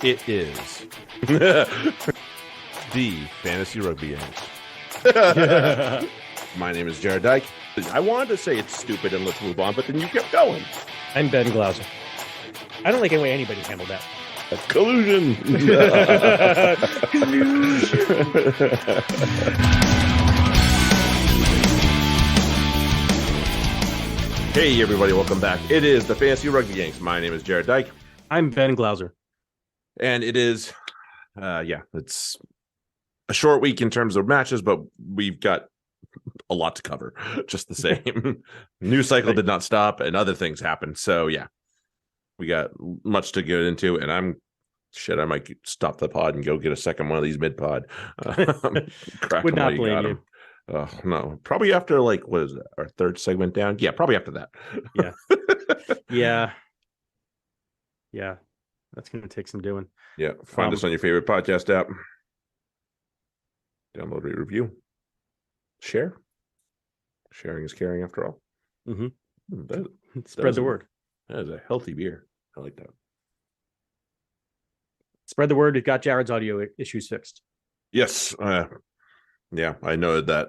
It is the Fantasy Rugby Yanks. My name is Jared Dyke. I wanted to say it's stupid and let's move on, but then you kept going. I'm Ben Glauser. I don't like any way anybody handled that. Collusion. Hey, everybody. Welcome back. It is the Fantasy Rugby Yanks. My name is Jared Dyke. I'm Ben Glauser. And it is, it's a short week in terms of matches, but we've got a lot to cover, just the same. News cycle did not stop and other things happened. So, yeah, we got much to get into. And I might stop the pod and go get a second one of these mid-pod. Would not blame you. Oh, no, probably after what is it, our third segment down? Yeah, probably after that. Yeah. That's going to take some doing. Yeah. Find us on your favorite podcast app. Download, rate, review. Share. Sharing is caring after all. Mm-hmm. Spread the word. That is a healthy beer. I like that. Spread the word. We've got Jared's audio issues fixed. Yes. Yeah, I know that.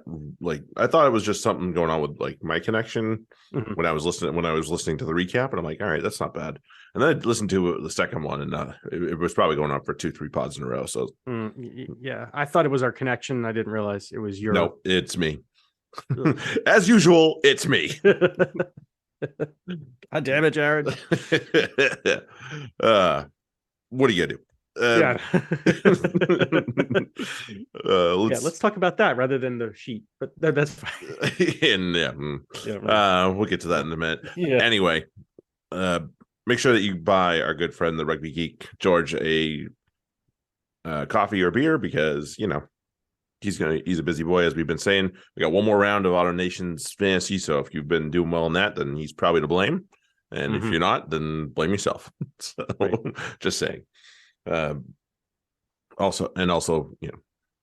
I thought it was just something going on with my connection when I was listening to the recap, and I'm like, all right, that's not bad. And then I listened to the second one, and it was probably going on for 2-3 pods in a row. So yeah, I thought it was our connection. I didn't realize it was your. No, it's me. As usual, it's me. God damn it, Jared. What are you gonna do? Let's talk about that rather than the sheet, but that's fine. We'll get to that in a minute. Anyway, make sure that you buy our good friend the Rugby Geek George a coffee or beer, because he's a busy boy, as we've been saying. We got one more round of Auto Nations fantasy, so if you've been doing well in that, then he's probably to blame, and if you're not, then blame yourself. So just saying. Also,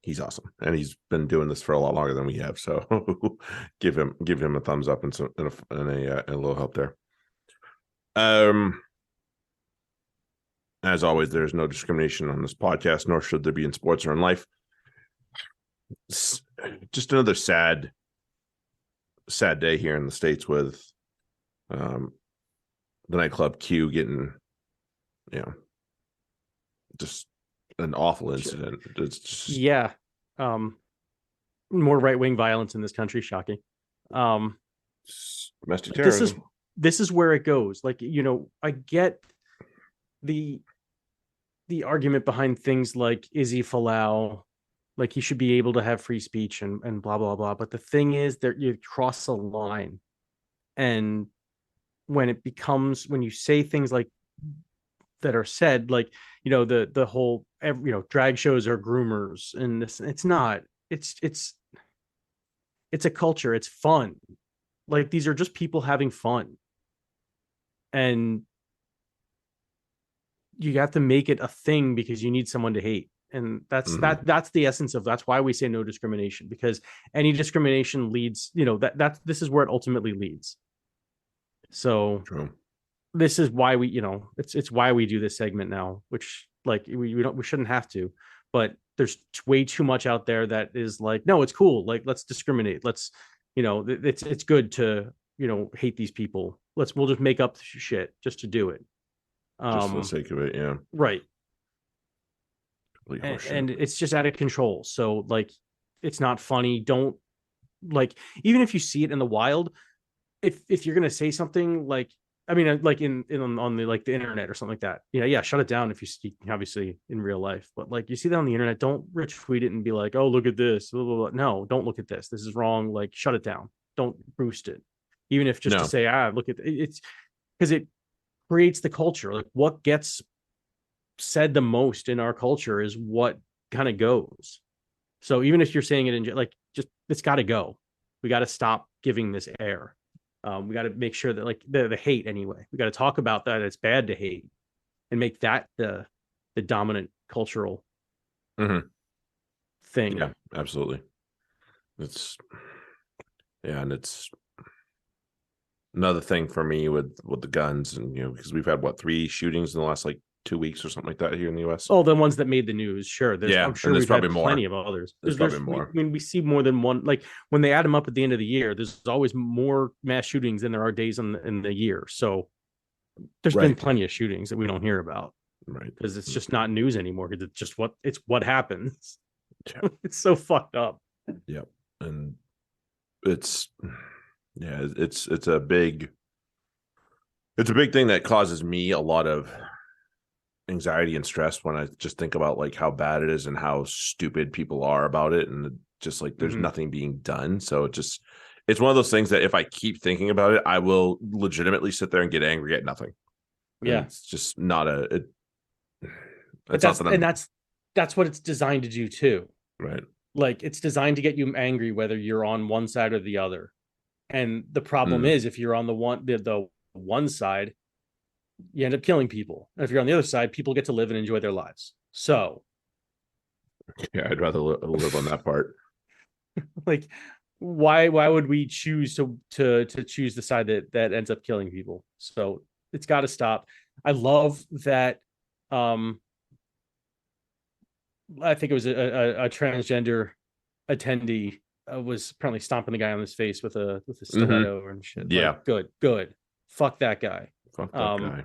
he's awesome, and he's been doing this for a lot longer than we have. So give him a thumbs up and a little help there. As always, there's no discrimination on this podcast, nor should there be in sports or in life. It's just another sad day here in the States with the nightclub Q getting, just an awful incident. It's just... more right-wing violence in this country. Shocking. Domestic terrorism. This is where it goes. I get the argument behind things like Izzy Folau, he should be able to have free speech and blah blah blah. But the thing is that you cross a line, and when you say things like that are said, the whole drag shows are groomers, and this, it's not. It's a culture. It's fun. These are just people having fun, and you have to make it a thing because you need someone to hate, and that's the essence of. That's why we say no discrimination, because any discrimination leads. This is where it ultimately leads. So. True. This is why we, it's why we do this segment now, which we shouldn't have to, but there's way too much out there that is no, it's cool. Let's discriminate. Let's, it's good to, hate these people. We'll just make up shit just to do it. Just for the sake of it. Yeah. Right. And it's just out of control. So it's not funny. Don't even if you see it in the wild, if you're going to say something on the the internet or something like that. Yeah, shut it down if you see, obviously in real life. But you see that on the internet, don't retweet it and be like, oh, look at this. Blah, blah, blah. No, don't look at this. This is wrong. Shut it down. Don't boost it. Even if to say, look at it's because it creates the culture. What gets said the most in our culture is what kind of goes. So even if you're saying it in just it's got to go. We got to stop giving this air. We got to make sure that the hate anyway. We got to talk about that. It's bad to hate, and make that the dominant cultural thing. Yeah, absolutely. It's another thing for me with the guns, and because we've had 3 shootings in the last 2 weeks or something like that here in the US. Oh, the ones that made the news, sure. I'm sure there's we've had probably plenty more. of others. There's probably more. I mean, we see more than one. Like when they add them up at the end of the year, there's always more mass shootings than there are days in the year. So there's been plenty of shootings that we don't hear about, right? Because it's just not news anymore. Because it's what happens. Yeah. It's so fucked up. Yep, and it's a big thing that causes me a lot of anxiety and stress when I just think about like how bad it is and how stupid people are about it, and just like there's nothing being done. So it's one of those things that if I keep thinking about it, I will legitimately sit there and get angry at nothing. Yeah, and it's just not but that's what it's designed to do too, right? Like it's designed to get you angry whether you're on one side or the other. And the problem is, if you're on the one side, you end up killing people. And if you're on the other side, people get to live and enjoy their lives. So, yeah, I'd rather live on that part. Like, why would we choose to choose the side that ends up killing people? So it's got to stop. I love that. I think it was a transgender attendee was apparently stomping the guy on his face with a stiletto and shit. Yeah, like, good. Fuck that guy. Fuck that guy.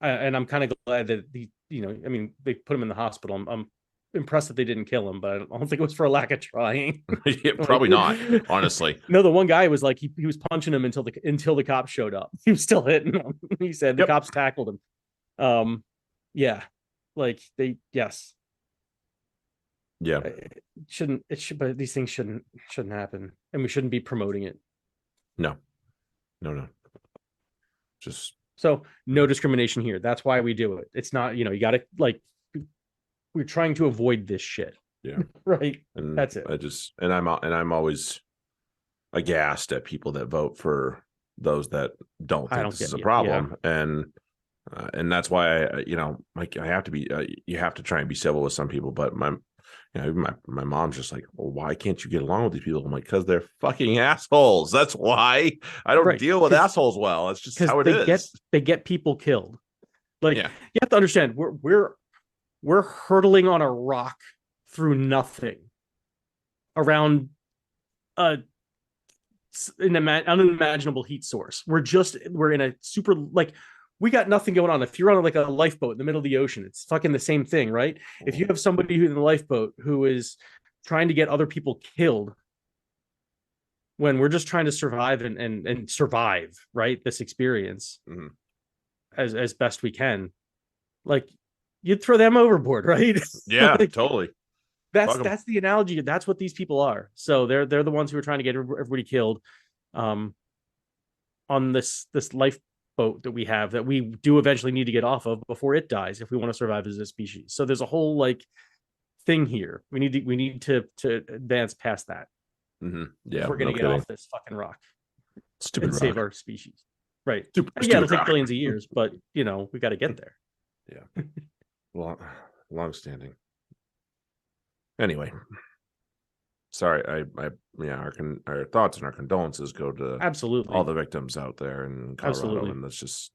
And I'm kind of glad that I mean, they put him in the hospital. I'm impressed that they didn't kill him, but I don't think it was for a lack of trying. Yeah, probably not, honestly. No, the one guy was like he was punching him until the cops showed up. He was still hitting him. He said the cops tackled him. Yeah, like yes. Yeah, but these things shouldn't happen, and we shouldn't be promoting it. No. Just so no discrimination here. That's why we do it. It's not, you gotta, like, we're trying to avoid this shit. Yeah. Right. And that's it. I'm always aghast at people that vote for those that don't think this is a problem. Yeah. And that's why I have to be you have to try and be civil with some people, but my mom's just like, well, why can't you get along with these people? I'm like, because they're fucking assholes. That's why I don't deal with assholes well. It's just how it is. They get people killed. Like, you have to understand, we're hurtling on a rock through nothing around an unimaginable heat source. We're in a super, like, we got nothing going on. If you're on like a lifeboat in the middle of the ocean, it's fucking the same thing, right? If you have somebody who's in the lifeboat who is trying to get other people killed when we're just trying to survive and survive, right? This experience as best we can, like, you'd throw them overboard, right? Yeah, like, totally. That's the analogy. That's what these people are. So they're the ones who are trying to get everybody killed on this lifeboat that we have, that we do eventually need to get off of before it dies if we want to survive as a species. So there's a whole like thing here. We need to advance past that. Yeah, if we're gonna get off this fucking rock, stupid rock, save our species. Right. Stupid it'll take billions of years, but we got to get there. Yeah. Long standing. Anyway, sorry, our thoughts and our condolences go to absolutely all the victims out there in Colorado. Absolutely. And that's just,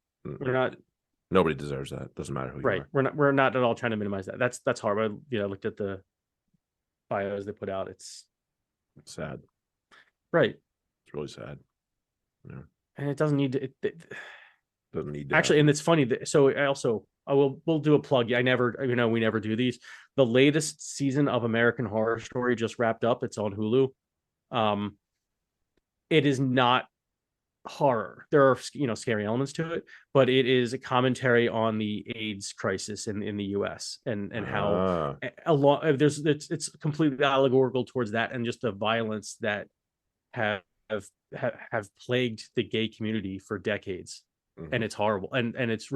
nobody deserves that. Doesn't matter who you are. We're not at all trying to minimize that. That's hard. I looked at the bios they put out. It's sad. Right. It's really sad. Yeah. And it doesn't need to. It doesn't need to actually. happen. And it's funny that, so we'll do a plug. We never do these. The latest season of American Horror Story just wrapped up. It's on Hulu. It is not horror. There are scary elements to it, but it is a commentary on the AIDS crisis in the US and how it's completely allegorical towards that, and just the violence that have plagued the gay community for decades. And it's horrible, and it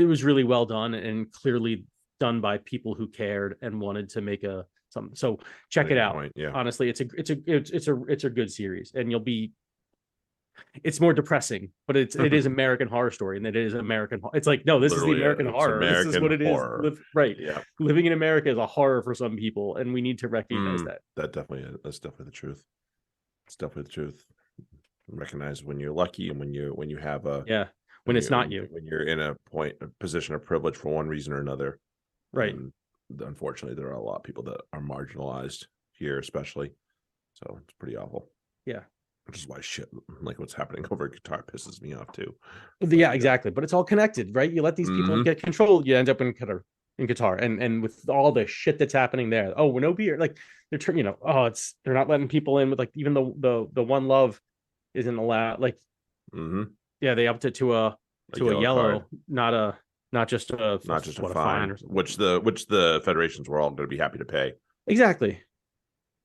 was really well done and clearly done by people who cared and wanted to make something. So check it out. Yeah. Honestly, it's a good series, and it's more depressing, but it is American Horror Story, and it is American. It's like, no, this is the American horror. This is what it is. Right. Yeah. Living in America is a horror for some people, and we need to recognize that. That's definitely the truth. It's definitely the truth. Recognize when you're lucky and when you have when it's not you. When you're in a position of privilege for one reason or another. Right. And unfortunately, there are a lot of people that are marginalized here, especially. So it's pretty awful. Yeah. Which is why shit like what's happening over guitar pisses me off too. Yeah, exactly. But it's all connected, right? You let these people get control, you end up in guitar, and with all the shit that's happening there. Oh, no beer, like they're they're not letting people in with like even the One Love isn't allowed. Like, yeah, they upped it to a yellow, card. not just a fine, or which the federations were all going to be happy to pay. Exactly,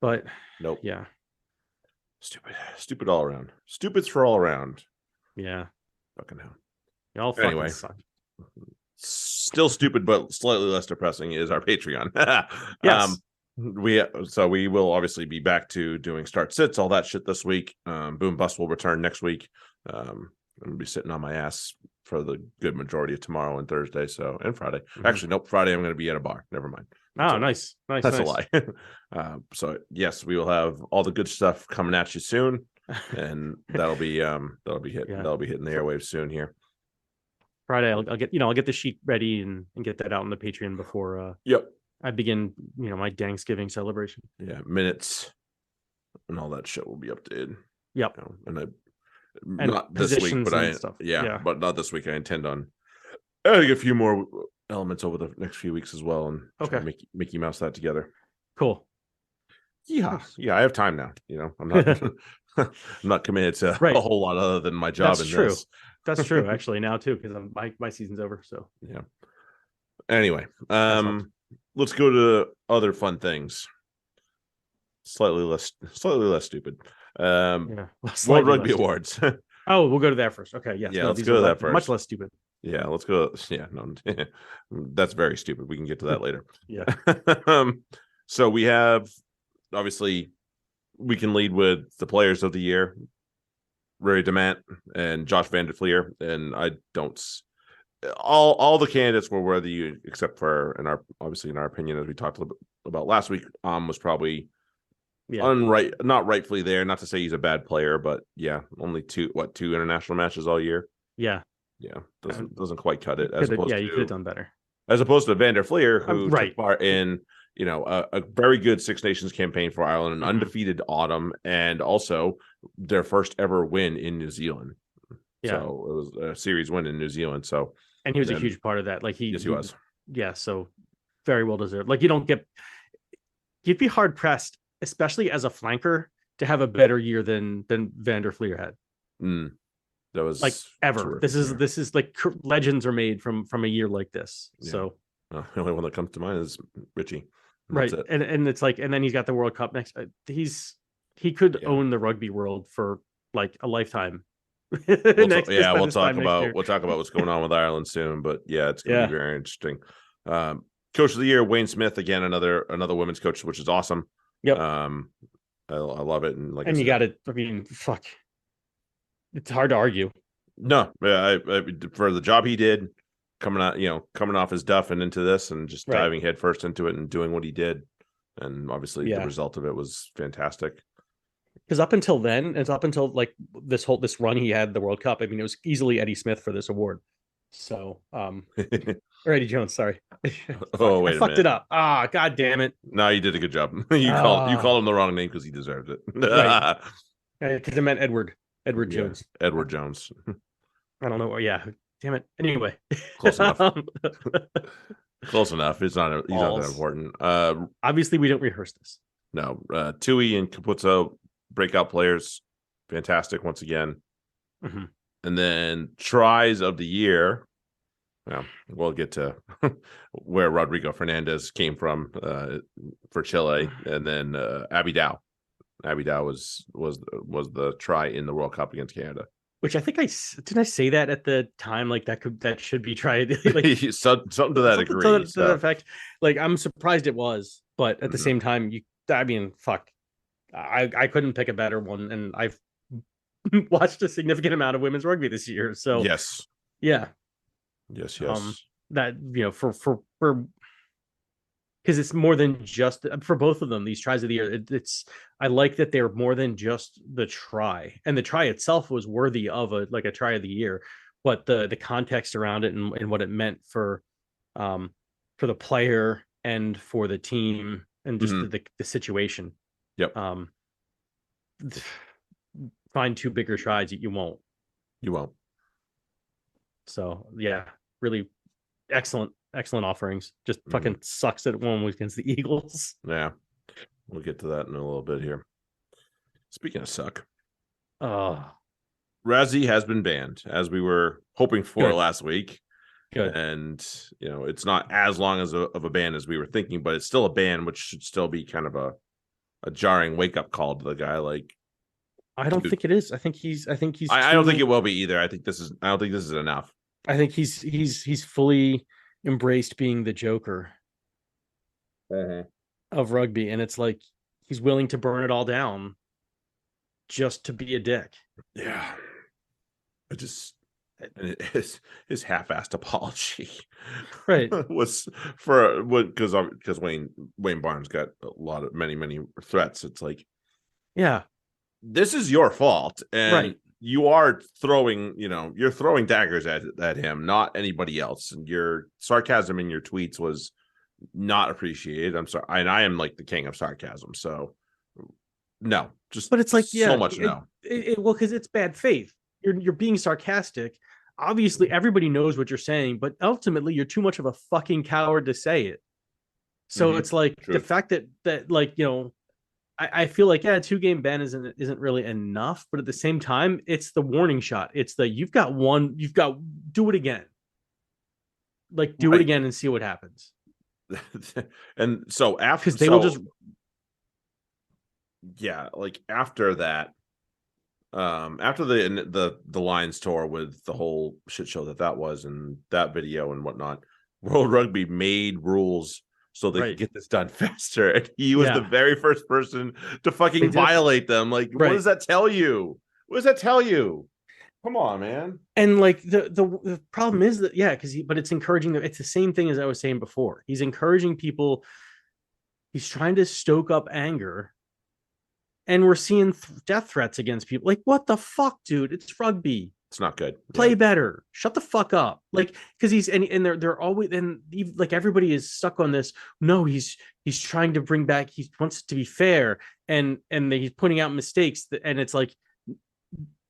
but nope. Yeah. Stupid all around. Stupids for all around. Yeah. Fucking hell. Y'all fucking suck. Still stupid, but slightly less depressing is our Patreon. Yes. We will obviously be back to doing start sits, all that shit this week. Boom Bust will return next week. I'm gonna be sitting on my ass for the good majority of tomorrow and Thursday, and Friday. Actually, nope, Friday I'm gonna be at a bar. Never mind. Nice. That's a lie. So yes, we will have all the good stuff coming at you soon, and that'll be hitting the airwaves soon here. Friday, I'll get the sheet ready and get that out on the Patreon before I begin my Thanksgiving celebration. Yeah, minutes and all that shit will be updated. Yep. And not this week, but stuff. But not this week. I intend on adding a few more elements over the next few weeks as well, and Mickey Mouse that together. Cool. Yeah, I have time now. I'm not I'm not committed to a whole lot other than my job. That's true. That's true. Actually, now too, because my season's over. So yeah. Anyway, let's go to other fun things. Slightly less stupid. World Rugby Awards. Oh, we'll go to that first. Okay, yes. Yeah, let's go to that first. Much less stupid. Yeah, let's go. Yeah, no, that's very stupid. We can get to that later. Yeah. So we have, obviously, we can lead with the players of the year, Rory Demant and Josh Van der Fleer, and I don't. All the candidates were worthy, except for in our opinion, as we talked a little bit about last week, was probably not rightfully there. Not to say he's a bad player, but only two international matches all year. Yeah, doesn't quite cut it. You could have done better. As opposed to Van der Fleer, who took part in a very good Six Nations campaign for Ireland, an undefeated autumn, and also their first ever win in New Zealand. Yeah. So it was a series win in New Zealand. So. And he was a huge part of that. Like he was. Yeah, so very well deserved. Like you'd be hard pressed, especially as a flanker, to have a better year than Van der Fleer had. That was like ever. This is like legends are made from a year like this. Yeah. So the only one that comes to mind is Richie. Right, and it's like, and then he's got the World Cup next. He could own the rugby world for like a lifetime. We'll talk about what's going on with Ireland soon, but it's going to be very interesting. Coach of the year, Wayne Smith, again, another women's coach, which is awesome. Yep. I love it, and you got it. I mean, fuck, it's hard to argue. No, I for the job he did, coming off his duff and into this, and just diving headfirst into it and doing what he did, and obviously the result of it was fantastic. Because up until then, it's up until like this run he had the World Cup. I mean, it was easily Eddie Smith for this award. So, or Eddie Jones, sorry. Wait I fucked it up. God damn it. No, you did a good job. You called him the wrong name because he deserved it. Right. Because I meant Edward Jones. Edward Jones. I don't know. Yeah. Damn it. Anyway. Close enough. Close enough. He's not that important. Obviously, we don't rehearse this. No. Tui and Caputo, breakout players, fantastic once again. Mm-hmm. And then tries of the year. Well, we'll get to where Rodrigo Fernandez came from for Chile, and then Abby Dow. Abby Dow was the try in the World Cup against Canada. Which I think didn't I say that at the time? Like that should be tried. Like something to that degree. To that effect. Like I'm surprised it was, but at the same time, fuck. I couldn't pick a better one, and I've watched a significant amount of women's rugby this year. So yes, that for because it's more than just for both of them. These tries of the year, I like that they're more than just the try, and the try itself was worthy of a try of the year. what the context around it and what it meant for the player and for the team and just the situation. Yep. Find two bigger strides, you won't. You won't. So yeah, really excellent offerings. Just fucking sucks that one was against the Eagles. Yeah, we'll get to that in a little bit here. Speaking of suck, Razzie has been banned, as we were hoping for last week. Good. And it's not as long as of a ban as we were thinking, but it's still a ban, which should still be kind of a jarring wake up call to the guy. Like, I don't think it is. I think he's. I don't think it will be either. I don't think this is enough. I think he's fully embraced being the Joker of rugby, and it's like he's willing to burn it all down just to be a dick. Yeah, his half-assed apology, right, was for what because Wayne Barnes got many threats. It's like, yeah, this is your fault, and you are throwing daggers at him, not anybody else. And your sarcasm in your tweets was not appreciated. I'm sorry, and I am like the king of sarcasm, so no, but it's like so much no. Well, because it's bad faith. You're being sarcastic. Obviously, everybody knows what you're saying, but ultimately, you're too much of a fucking coward to say it. So it's like the fact that like I feel like a 2-game ban isn't really enough, but at the same time, it's the warning shot. It's the you've got do it again. Like do it again and see what happens. And so after because they will just like after that. After the Lions tour with the whole shit show that was and that video and whatnot, World Rugby made rules so they could get this done faster. And he was the very first person to fucking violate them. Like, what does that tell you? What does that tell you? Come on, man. And like the problem is that but it's encouraging them. It's the same thing as I was saying before. He's encouraging people. He's trying to stoke up anger. And we're seeing death threats against people. Like, what the fuck, dude? It's rugby. It's not good. Play better. Shut the fuck up. Like, because he's and they're always and like everybody is stuck on this. No, he's trying to bring back. He wants it to be fair, and he's pointing out mistakes. And it's like,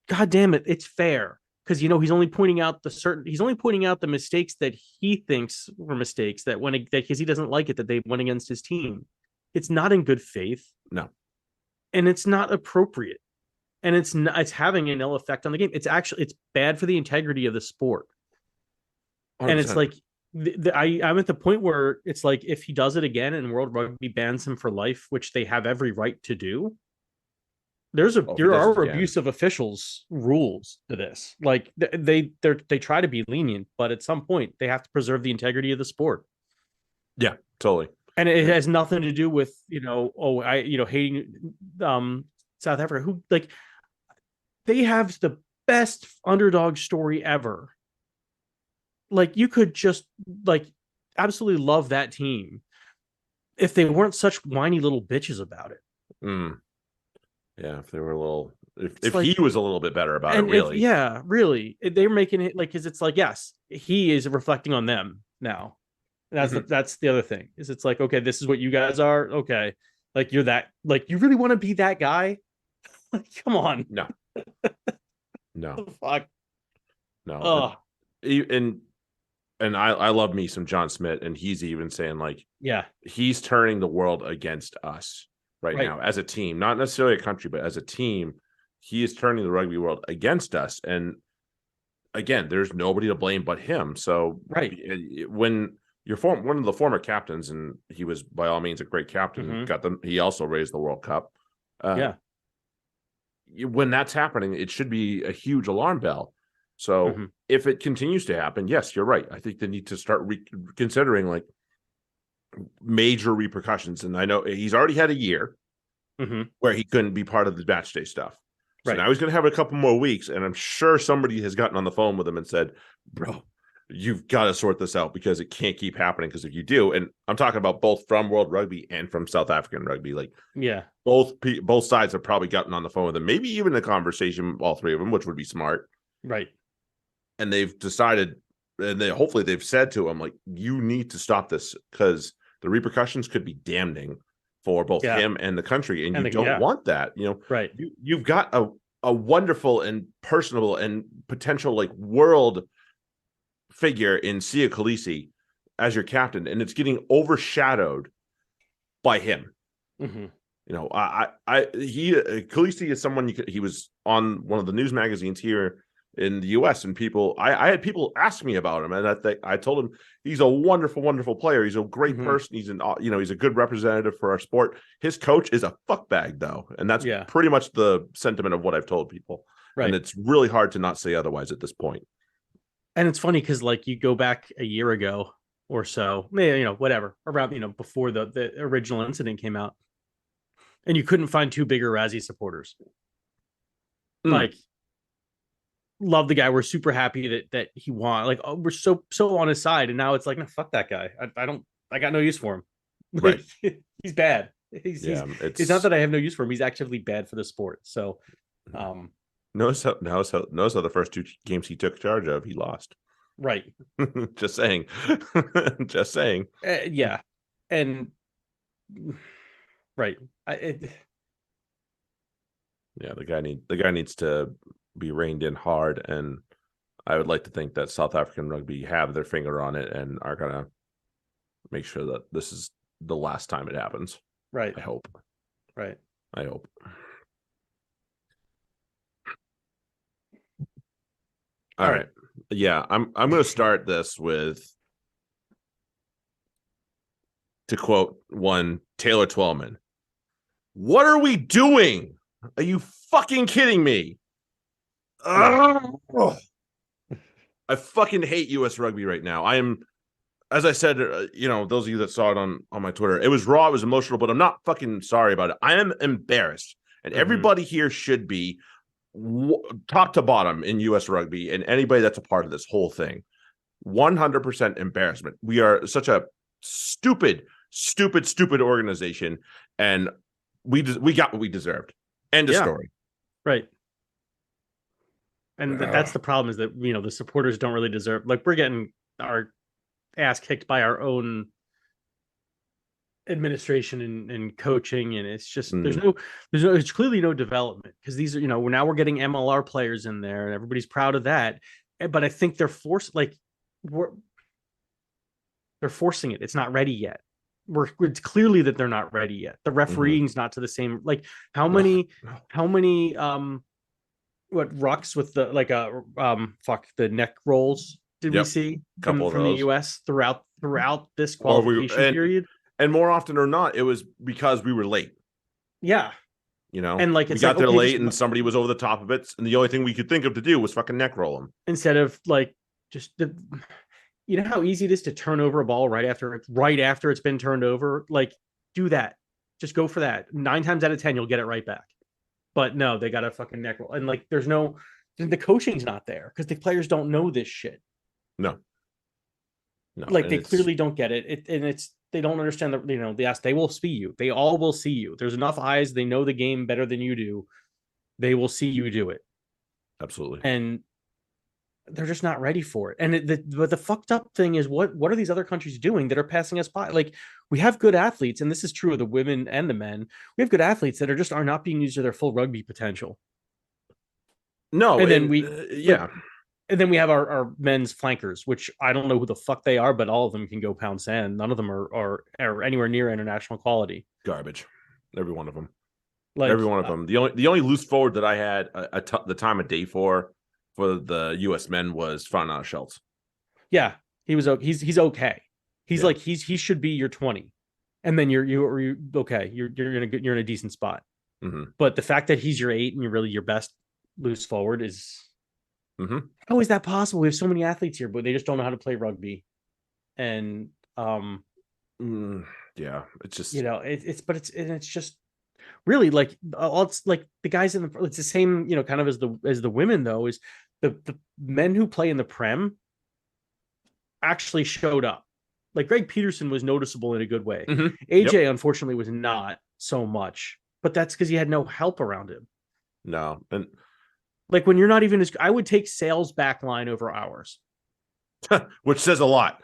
God damn it, it's fair because he's only pointing out the mistakes that he thinks were mistakes because he doesn't like it that they went against his team. It's not in good faith. No. And it's not appropriate, and it's having an ill effect on the game. It's bad for the integrity of the sport. 100%. And it's like I'm at the point where it's like if he does it again and World Rugby bans him for life, which they have every right to do. There are abusive officials rules to this. Like they try to be lenient, but at some point they have to preserve the integrity of the sport. Yeah, totally. And it has nothing to do with, hating South Africa, who like they have the best underdog story ever. Like you could just like absolutely love that team if they weren't such whiny little bitches about it. Yeah, if they were a little, if he was a little bit better about it, really. Really. They're making it like, because it's like, yes, he is reflecting on them now. That's the other thing is it's like, okay, this is what you guys are. Okay. Like you're that, like, you really want to be that guy? Like, come on. No. Fuck. No. And I love me some John Smith, and he's even saying like, he's turning the world against us right now as a team, not necessarily a country, but as a team, he is turning the rugby world against us. And again, there's nobody to blame but him. So when you're one of the former captains, and he was by all means a great captain. He also raised the World Cup. When that's happening, it should be a huge alarm bell. So if it continues to happen, yes, you're right. I think they need to start considering like major repercussions. And I know he's already had a year where he couldn't be part of the match day stuff. So now he's going to have a couple more weeks, and I'm sure somebody has gotten on the phone with him and said, "Bro, you've got to sort this out because it can't keep happening. Because if you do," and I'm talking about both from World Rugby and from South African Rugby, like both sides have probably gotten on the phone with him, maybe even a conversation, all three of them, which would be smart, right? and they've decided, and hopefully they've said to him, like, you need to stop this because the repercussions could be damning for both him and the country, and you don't want that. Right. You've got a wonderful and personable and potential like world figure in Sia Khaleesi as your captain, and it's getting overshadowed by him. Mm-hmm. Khaleesi is someone he was on one of the news magazines here in the US, and I had people ask me about him, and I told him he's a wonderful, wonderful player. He's a great person. He's he's a good representative for our sport. His coach is a fuckbag though, and that's pretty much the sentiment of what I've told people. Right. And it's really hard to not say otherwise at this point. And it's funny because like you go back a year ago or so, maybe, whatever, around, before the original incident came out, and you couldn't find two bigger Razzie supporters. Like, love the guy. We're super happy that he won. Like, we're so on his side, and now it's like, no, fuck that guy. I got no use for him. Right. He's bad. It's not that I have no use for him. He's actively bad for the sport. So, notice how the first two games he took charge of, he lost. Right. Just saying. Just saying. Yeah. And right. The guy needs to be reined in hard, and I would like to think that South African rugby have their finger on it and are gonna make sure that this is the last time it happens. Right. I hope. Right. I hope. All right. Yeah, I'm going to start this with, to quote one Taylor Twellman, "What are we doing? Are you fucking kidding me? I fucking hate US Rugby right now. I am, as I said, those of you that saw it on my Twitter, it was raw, it was emotional, but I'm not fucking sorry about it. I am embarrassed, and everybody here should be, top to bottom in US Rugby, and anybody that's a part of this whole thing. 100% embarrassment. We are such a stupid organization, and we got what we deserved. End of story. Right. And that's the problem, is that the supporters don't really deserve, like, we're getting our ass kicked by our own administration and coaching, and it's just there's clearly no development, because these are now we're getting MLR players in there, and everybody's proud of that, but I think they're forcing it. It's not ready yet. It's clearly that they're not ready yet. The refereeing's not to the same, like, how many rucks with the the neck rolls did we see from the US throughout this qualification period? And more often or not, it was because we were late. Yeah. And like, we got there late, and somebody was over the top of it, and the only thing we could think of to do was fucking neck roll them. Instead of like how easy it is to turn over a ball right after it's been turned over. Like, do that. Just go for that. 9 times out of 10, you'll get it right back. But no, they got a fucking neck roll, and like, the coaching's not there because the players don't know this shit. No. Like, they clearly don't get it. They don't understand they will see you. They all will see you. There's enough eyes. They know the game better than you do. They will see you do it. Absolutely. And they're just not ready for it. And but the fucked up thing is, what are these other countries doing that are passing us by? Like, we have good athletes, and this is true of the women and the men. We have good athletes that are not being used to their full rugby potential. No. And then and then we have our men's flankers, which I don't know who the fuck they are, but all of them can go pound sand. None of them are anywhere near international quality. Garbage. Every one of them. Every one of them. The only loose forward that I had the time of day for the U.S. men was Fana Schultz. Yeah, he's okay. He's like he should be your 20, and then you're okay. You're in a decent spot. Mm-hmm. But the fact that he's your 8 and you're really your best loose forward is. Mm-hmm. How is that possible? We have so many athletes here, but they just don't know how to play rugby. And yeah, it's just it's just really like it's like the guys it's the same kind of as the women, though, is the men who play in the Prem actually showed up. Like, Greg Peterson was noticeable in a good way. Mm-hmm. AJ unfortunately was not so much, but that's because he had no help around him. No, and Like when you're not even I would take Sale's back line over ours. Which says a lot.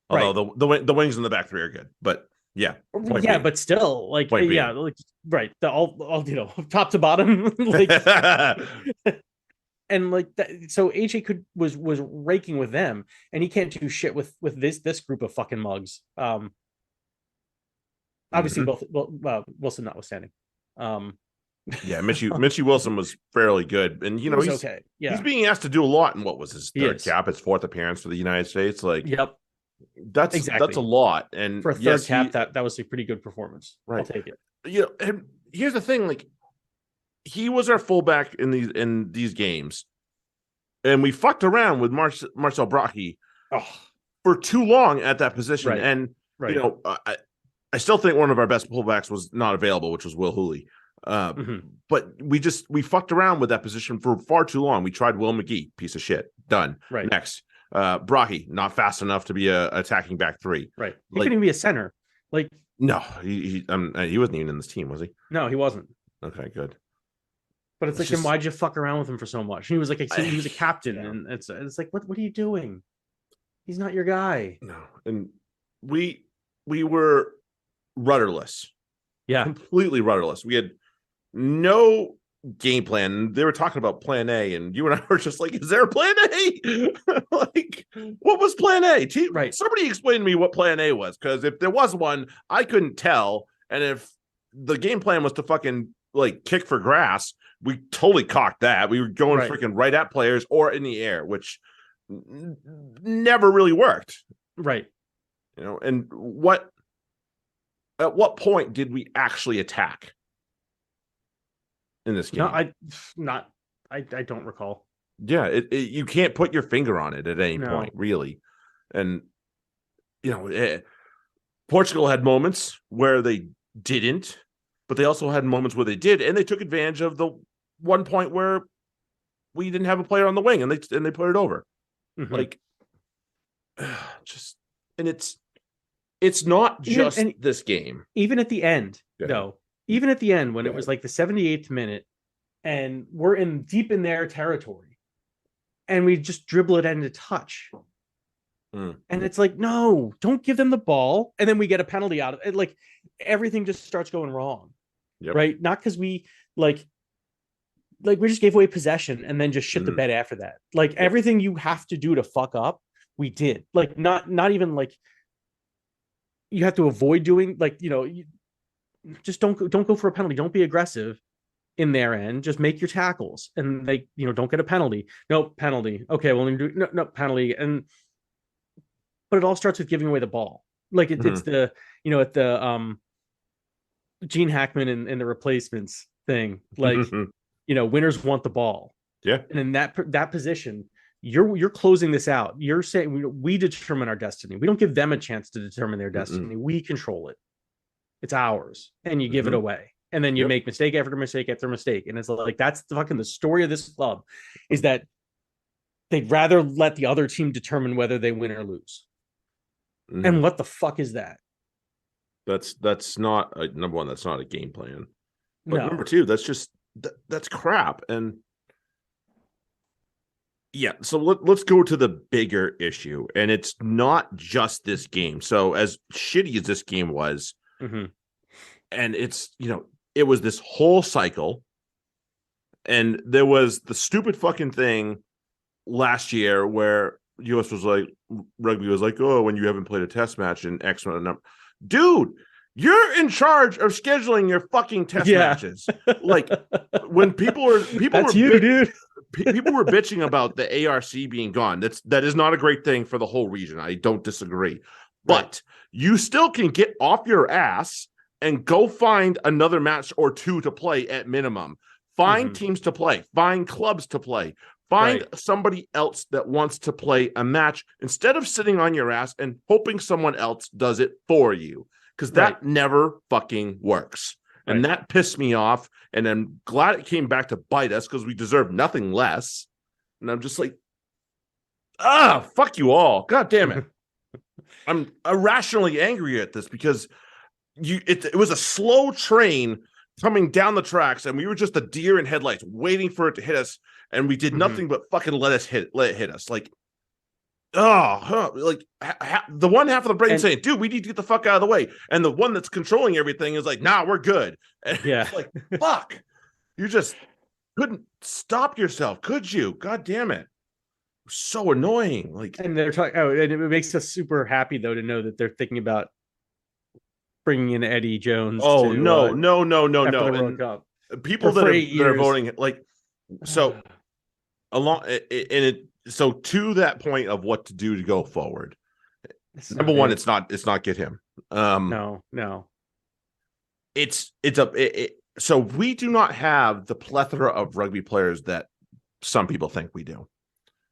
Although the wings in the back three are good, but yeah, but still, like like right, all top to bottom, like, and like that. So AJ was raking with them, and he can't do shit with this group of fucking mugs. Obviously, Wilson notwithstanding. Yeah, Mitchie Wilson was fairly good, and he's okay. Yeah, he's being asked to do a lot in what was his third cap, his fourth appearance for the United States. Like, yep, that's a lot, and for a third cap, that was a pretty good performance. Right. I'll take it. And here's the thing: like, he was our fullback in these games, and we fucked around with Marcel Brache for too long at that position, and I still think one of our best pullbacks was not available, which was Will Hooley. But we fucked around with that position for far too long. We tried Will McGee, piece of shit. Done. Right. Next. Brahe, not fast enough to be a attacking back three. Right. He couldn't even be a center. Like, no, he wasn't even in this team, was he? No, he wasn't. Okay, good. But it's like, then why'd you fuck around with him for so much? And he was like, he was a captain, and it's like, what are you doing? He's not your guy. No, and we were rudderless. Yeah, completely rudderless. We had no game plan. They were talking about plan A, and you and I were just like, is there a plan A? Like, what was plan A? Right. Somebody explain to me what plan A was, because if there was one, I couldn't tell. And if the game plan was to fucking like kick for grass, we totally cocked that. We were going freaking right at players or in the air, which never really worked. Right. And at what point did we actually attack in this game? No, I don't recall. Yeah, you can't put your finger on it at any point, really. And Portugal had moments where they didn't, but they also had moments where they did, and they took advantage of the one point where we didn't have a player on the wing, and they put it over. Like, and it's not just this game. Even at the end, though, even at the end when it was like the 78th minute, and we're deep in their territory, and we just dribble it into touch. And it's like, no, don't give them the ball. And then we get a penalty out of it. Like, everything just starts going wrong. Yep. Right? Not because we we just gave away possession and then just shit the bed after that. Like, everything you have to do to fuck up, we did. Like, not even like you have to avoid doing, like, just don't go for a penalty. Don't be aggressive in their end. Just make your tackles, and they, don't get a penalty. No penalty. Okay, well, no penalty. But it all starts with giving away the ball. Like, it's the, at the Gene Hackman and the replacements thing. Like, winners want the ball. Yeah. And in that position, you're closing this out. You're saying we determine our destiny. We don't give them a chance to determine their destiny. We control it. It's ours, and you give it away. And then you make mistake after mistake after mistake. And it's like, that's the story of this club, is that they'd rather let the other team determine whether they win or lose. And what the fuck is that? That's not number one. That's not a game plan. But number two, that's just that's crap. And yeah, so let's go to the bigger issue, and it's not just this game. So as shitty as this game was, and it's it was this whole cycle, and there was the stupid fucking thing last year where US was like, rugby was like, oh, when you haven't played a test match in X amount of number. Dude, you're in charge of scheduling your fucking test matches. Like, when people were bitching about the ARC being gone. That is not a great thing for the whole region. I don't disagree. But you still can get off your ass and go find another match or two to play at minimum. Find teams to play. Find clubs to play. Find somebody else that wants to play a match instead of sitting on your ass and hoping someone else does it for you, because that never fucking works. And that pissed me off. And I'm glad it came back to bite us, because we deserve nothing less. And I'm just like, fuck you all. God damn it. I'm irrationally angry at this, because it was a slow train coming down the tracks, and we were just a deer in headlights waiting for it to hit us, and we did nothing but fucking let it hit us. Like, the one half of the brain saying, dude, we need to get the fuck out of the way, and the one that's controlling everything is like, nah, we're good. And it's like, fuck, you just couldn't stop yourself, could you? God damn it. So annoying. Like, and they're talking, and it makes us super happy though to know that they're thinking about bringing in Eddie Jones. No. After the World Cup. People that are voting, like, so so to that point of what to do to go forward. Number one, it's not get him. No. So we do not have the plethora of rugby players that some people think we do.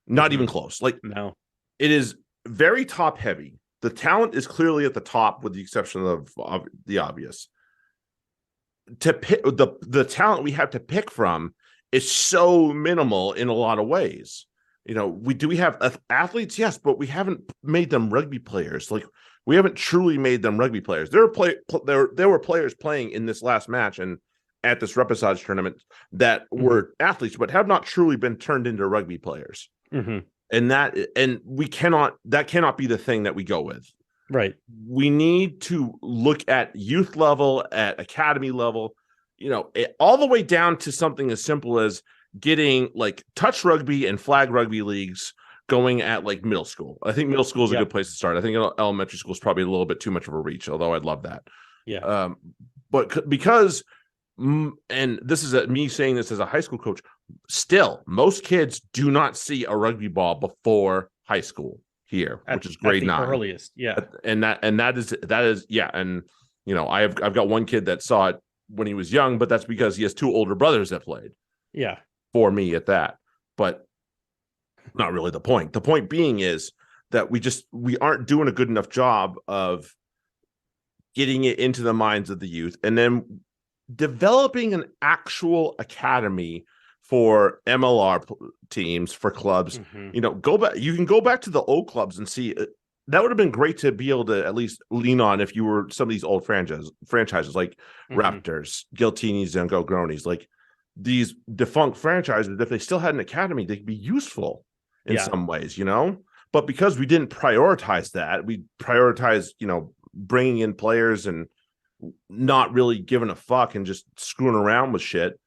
Not even close. Like, no, it is very top heavy. The talent is clearly at the top, with the exception of the obvious. To pick the talent we have to pick from is so minimal in a lot of ways. You know, we have athletes, yes, but we haven't made them rugby players. Like, we haven't truly made them rugby players. There were players playing in this last match and at this repassage tournament that were athletes, but have not truly been turned into rugby players. And that cannot be the thing that we go with. Right. We need to look at youth level, at academy level, you know, all the way down to something as simple as getting like touch rugby and flag rugby leagues going at like middle school. I think middle school is a good place to start. I think elementary school is probably a little bit too much of a reach, although I'd love that. Yeah. But because, and this is me saying this as a high school coach, still most kids do not see a rugby ball before high school here, which is grade 9. Earliest. Yeah. And that is yeah. And you know, I've got one kid that saw it when he was young, but that's because he has 2 older brothers that played. Yeah. For me at that. But not really the point. The point being is that we aren't doing a good enough job of getting it into the minds of the youth and then developing an actual academy for MLR teams, for clubs. You know, you can go back to the old clubs and see that would have been great to be able to at least lean on if you were some of these old franchises like Raptors, Giltinis, and Gogronies, like these defunct franchises. If they still had an academy, they could be useful in some ways, you know. But because we didn't prioritize that, we prioritized, you know, bringing in players and not really giving a fuck and just screwing around with shit.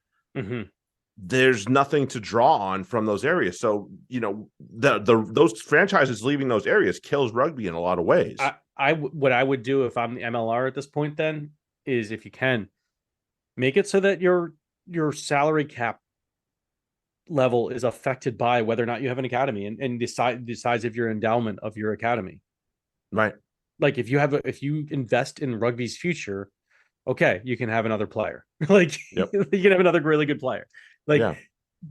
There's nothing to draw on from those areas. So, you know, those franchises leaving those areas kills rugby in a lot of ways. What I would do if I'm the MLR at this point then is, if you can, make it so that your salary cap level is affected by whether or not you have an academy, and decides if your endowment of your academy. Right. Like, if you invest in rugby's future, okay, you can have another player. Like, you can have another really good player. Like,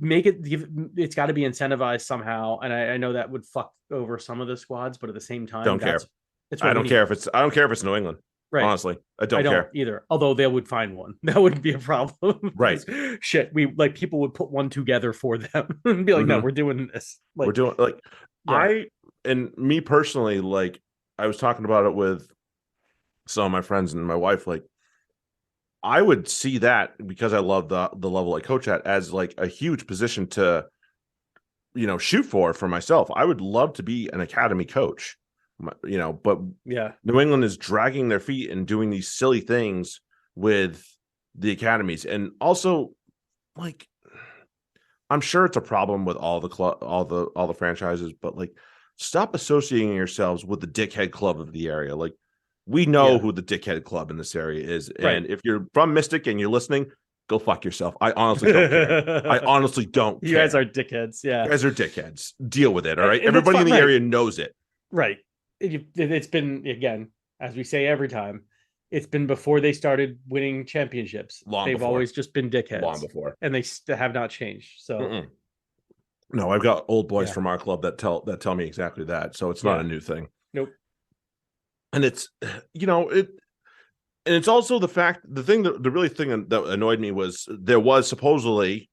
make it's got to be incentivized somehow. And I know that would fuck over some of the squads, but at the same time, I don't care if it's New England. Right. Honestly, I don't care either. Although they would find one, that wouldn't be a problem. Right. Shit, people would put one together for them and be like, no, we're doing this. Like, we're doing me personally, like, I was talking about it with some of my friends and my wife. Like, I would see that, because I love the level I coach at, as like a huge position to, you know, shoot for myself. I would love to be an academy coach, you know, but New England is dragging their feet and doing these silly things with the academies. And also, like, I'm sure it's a problem with all the franchises, but like, stop associating yourselves with the dickhead club of the area. Like, we know who the dickhead club in this area is. Right. And if you're from Mystic and you're listening, go fuck yourself. I honestly don't care. I honestly don't care. You guys are dickheads. Yeah. You guys are dickheads. Deal with it. All right. And everybody in the area knows it. Right. It's been, again, as we say every time, it's been before they started winning championships. They've always just been dickheads. Long before. And they have not changed. So no, I've got old boys from our club that tell me exactly that. So it's not a new thing. Nope. And it's, you know, it's also the thing that annoyed me was there was supposedly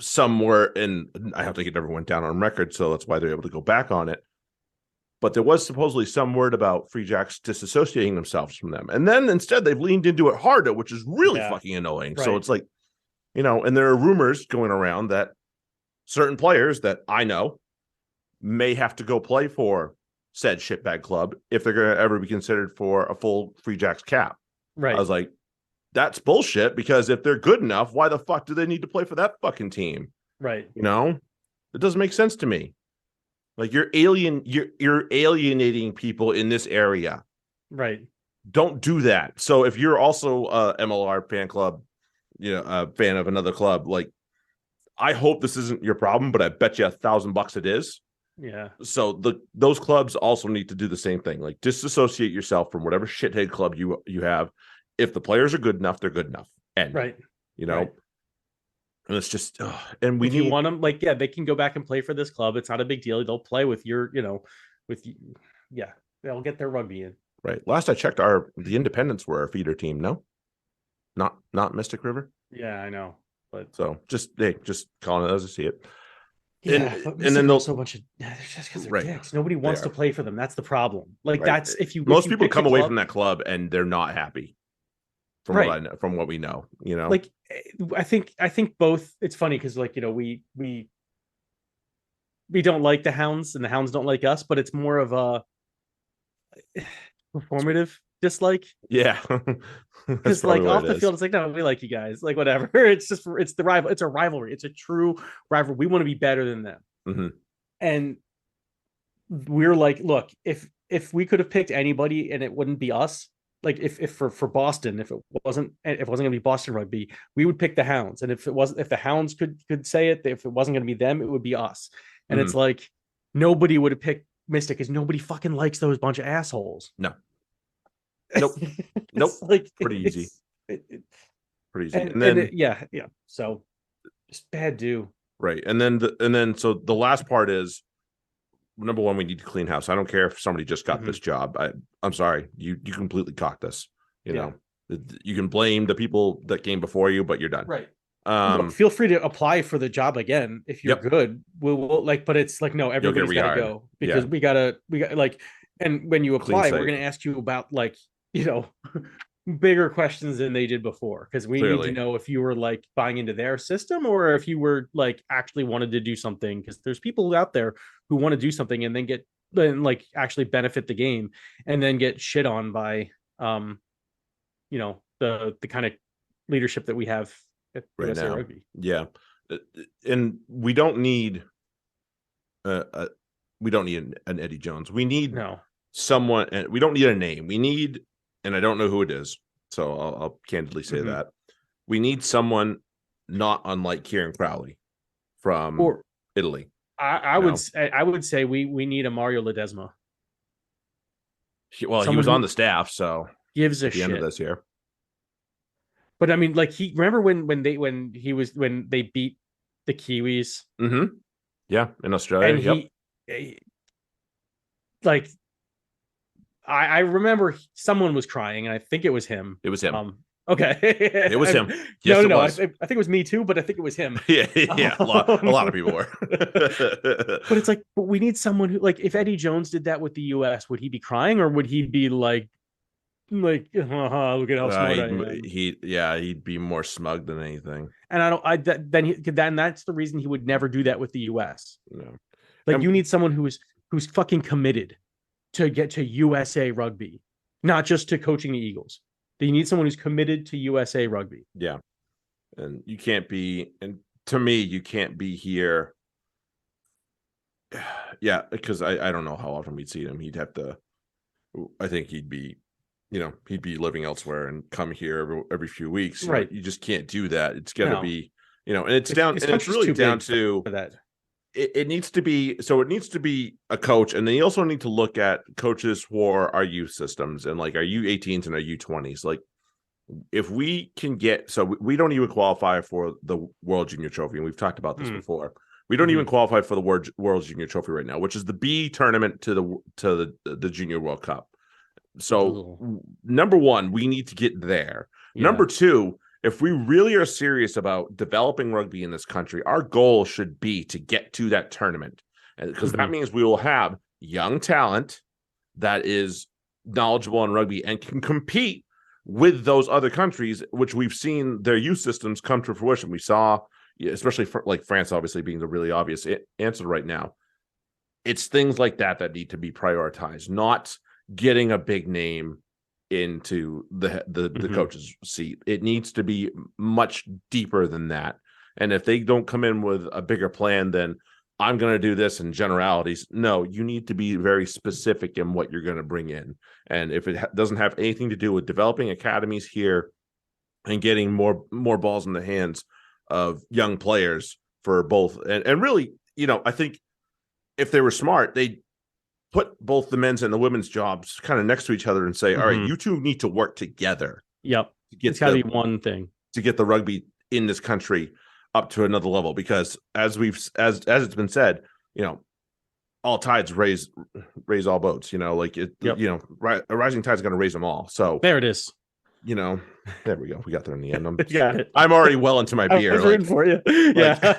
somewhere, and I have to get everyone down on record, so that's why they're able to go back on it. but there was supposedly some word about Free Jacks disassociating themselves from them. And then instead they've leaned into it harder, which is really fucking annoying. Right. So it's like, and there are rumors going around that certain players that I know may have to go play for said shitbag club if they're going to ever be considered for a full Free Jacks cap. Right. I was like, that's bullshit, because if they're good enough, why the fuck do they need to play for that fucking team? Right. It doesn't make sense to me. Like, you're alienating people in this area. Right. Don't do that. So if you're also a MLR fan club, a fan of another club, like, I hope this isn't your problem, but I bet you $1,000 it is. Yeah. So those clubs also need to do the same thing. Like, disassociate yourself from whatever shithead club you have. If the players are good enough, they're good enough. And right. Right. And it's just, and if you want them, like, yeah, they can go back and play for this club. It's not a big deal. They'll play with your, they'll get their rugby in. Right. Last I checked, the Independents were our feeder team. No, not Mystic River. Yeah, I know. But so just calling it as I see it. Yeah, and then they'll so a bunch of just because they're dicks. Nobody wants to play for them. That's the problem. Like that's if you most people come away from that club and they're not happy. From what I know, from what we know, like I think both. It's funny because we don't like the Hounds and the Hounds don't like us, but it's more of a performative dislike. Yeah, because like off the field, it's like, no, we like you guys, like whatever. It's the rival. It's a rivalry. It's a true rivalry. We want to be better than them, and we're like, look, if we could have picked anybody and it wouldn't be us. Like if for Boston, if it wasn't going to be Boston Rugby, we would pick the Hounds. And if the Hounds could say it, if it wasn't going to be them, it would be us. And it's like nobody would have picked Mystic because nobody fucking likes those bunch of assholes. No. Nope. Nope. Like pretty easy. Pretty easy. And then yeah. So just bad do. Right. And then so the last part is, number one, we need to clean house. I don't care if somebody just got this job. I'm sorry. You completely cocked this. You know, you can blame the people that came before you, but you're done. Right. Look, feel free to apply for the job again if you're good. We'll but it's like, no, everybody's got to go because we got like, and when you apply, we're going to ask you about like, bigger questions than they did before, because we need to know if you were like buying into their system or if you were like actually wanted to do something, because there's people out there who want to do something and then like actually benefit the game and then get shit on by the kind of leadership that we have at right USA now. Rugby. Yeah. And we don't need an Eddie Jones. We need someone, and we don't need a name. We need, and I don't know who it is, so I'll candidly say that we need someone not unlike Kieran Crowley from Italy. I would say we need a Mario Ledesma. Well, he was on the staff, so gives a at the shit. end of this year. But I mean, like remember when they beat the Kiwis? Yeah, in Australia. And like I remember someone was crying, and I think it was him. It was him. Okay. It was him. Yes, no. I think it was me too, but I think it was him. Yeah. A lot of people were. But it's like, but we need someone who, like, if Eddie Jones did that with the US, would he be crying or would he be like, look at how smart I am? He'd be more smug than anything. And then that's the reason he would never do that with the US. No. Like, you need someone who's fucking committed to get to USA Rugby, not just to coaching the Eagles. You need someone who's committed to USA Rugby. Yeah. And you can't be, and to me, you can't be here. Yeah, because I don't know how often we'd see him. He'd have to, I think he'd be living elsewhere and come here every few weeks. Right. You just can't do that. It's got to be, and it's really down to that. It needs to be, so it needs to be a coach. And then you also need to look at coaches for our youth systems and like our U18s and our U20s. Like, if we can get, so we don't even qualify for the World Junior Trophy. And we've talked about this before. We don't even qualify for the World Junior Trophy right now, which is the B tournament to the Junior World Cup. So number one, we need to get there. Yeah. Number two, if we really are serious about developing rugby in this country, our goal should be to get to that tournament, because that means we will have young talent that is knowledgeable in rugby and can compete with those other countries, which we've seen their youth systems come to fruition. We saw, especially for, like France, obviously being the really obvious answer right now. It's things like that that need to be prioritized, not getting a big name into the coach's seat. It needs to be much deeper than that. And if they don't come in with a bigger plan, then I'm going to do this in generalities. No, you need to be very specific in what you're going to bring in. And if it doesn't have anything to do with developing academies here and getting more balls in the hands of young players for both, and really, I think if they were smart, they'd put both the men's and the women's jobs kind of next to each other and say, all right, you two need to work together. Yep. It's got to be one thing to get the rugby in this country up to another level, because as it's been said, all tides raise all boats, like it, a rising tide's going to raise them all. So there it is. There we go. We got there in the end. Got it. I'm already well into my beer. I was rooting for you. Yeah.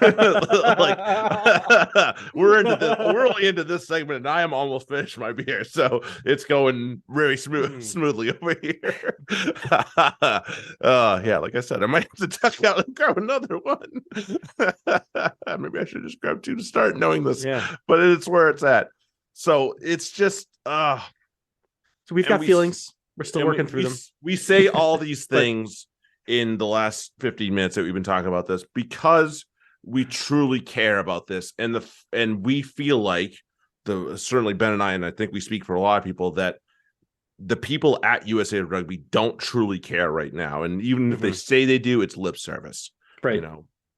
We're only into this segment, and I am almost finished my beer, so it's going very smoothly over here. Yeah, like I said, I might have to duck out and grab another one. Maybe I should just grab two to start, knowing this. Yeah. But it's where it's at. So it's just so we've got feelings. We're still working through them. We say all these things in the last 15 minutes that we've been talking about this because we truly care about this, and we feel like certainly Ben and I think we speak for a lot of people, that the people at USA Rugby don't truly care right now, and even if they say they do, it's lip service. Right.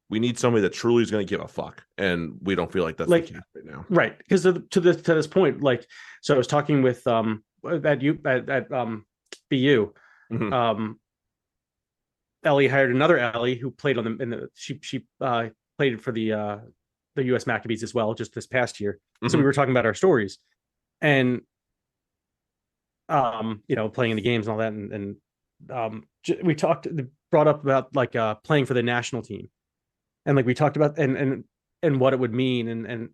We need somebody that truly is going to give a fuck, and we don't feel like that's the case right now. Right, because to this point, so I was talking with at BU. Ellie hired another Ellie who played on she played for the US Maccabees as well just this past year. So we were talking about our stories and playing in the games and all that, and we brought up about playing for the national team, and we talked about and what it would mean, and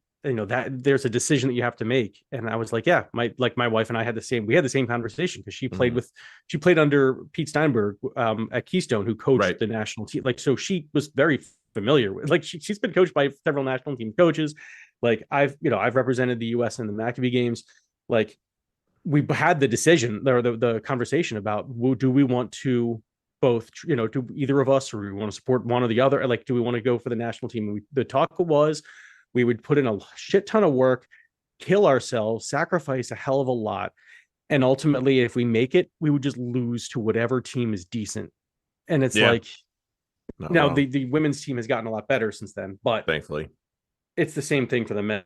that there's a decision that you have to make. And I was like, yeah, my wife and I had the same conversation, because she played under Pete Steinberg at Keystone, who coached the national team. So she was very familiar with, she's been coached by several national team coaches. I've represented the US in the Maccabee games. We had the decision or the conversation about, do we want to both, do either of us, or we want to support one or the other? Do we want to go for the national team? The talk was, we would put in a shit ton of work, kill ourselves, sacrifice a hell of a lot. And ultimately, if we make it, we would just lose to whatever team is decent. And it's now the women's team has gotten a lot better since then, but thankfully it's the same thing for the men.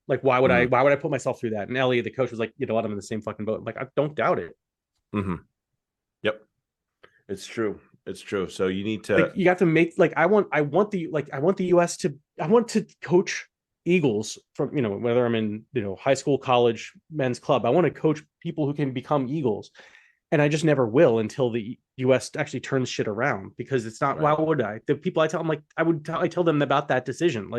Why would I put myself through that? And Ellie, the coach, was like, I'm in the same fucking boat. I don't doubt it. Yep. It's true. So you need to, you have to make, I want the US to, I want to coach Eagles from, whether I'm in, high school, college, men's club. I want to coach people who can become Eagles. And I just never will until the US actually turns shit around, because it's not, why would I? The people I tell them, I tell them about that decision.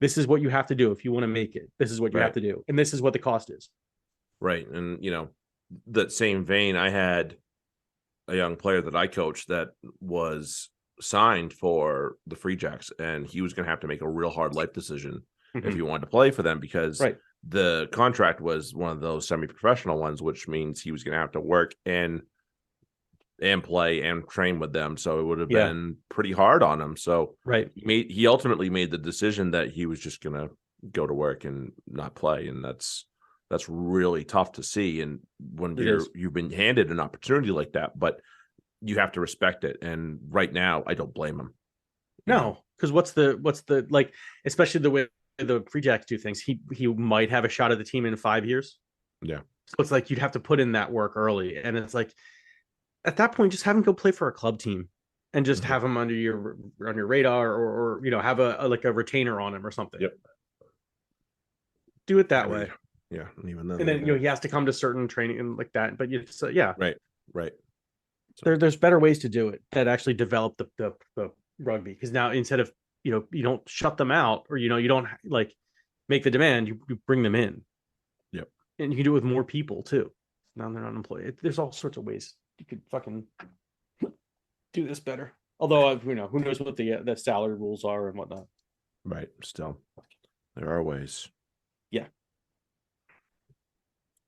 This is what you have to do if you want to make it. This is what you have to do. And this is what the cost is. Right. And, that same vein, I had a young player that I coached that was signed for the Free Jacks, and he was going to have to make a real hard life decision if he wanted to play for them, because the contract was one of those semi-professional ones, which means he was going to have to work and play and train with them. So it would have been pretty hard on him. So he ultimately made the decision that he was just going to go to work and not play. And that's really tough to see. And when you've been handed an opportunity like that, but you have to respect it. And right now, I don't blame him. No, because what's the especially the way the Free Jacks do things, he might have a shot at the team in 5 years. Yeah. So it's you'd have to put in that work early. And it's at that point, just have him go play for a club team and just have him on your radar, or have a retainer on him or something. Yep. Do it that way. Yeah. Even then, and then he has to come to certain training and like that. But Right. So there's better ways to do it that actually develop the rugby. Because now, instead of you don't shut them out, or you don't make the demand, you bring them in. Yep. And you can do it with more people too. Now they're not employed. There's all sorts of ways you could fucking do this better. Although, who knows what the salary rules are and whatnot. Right. Still, there are ways. Yeah.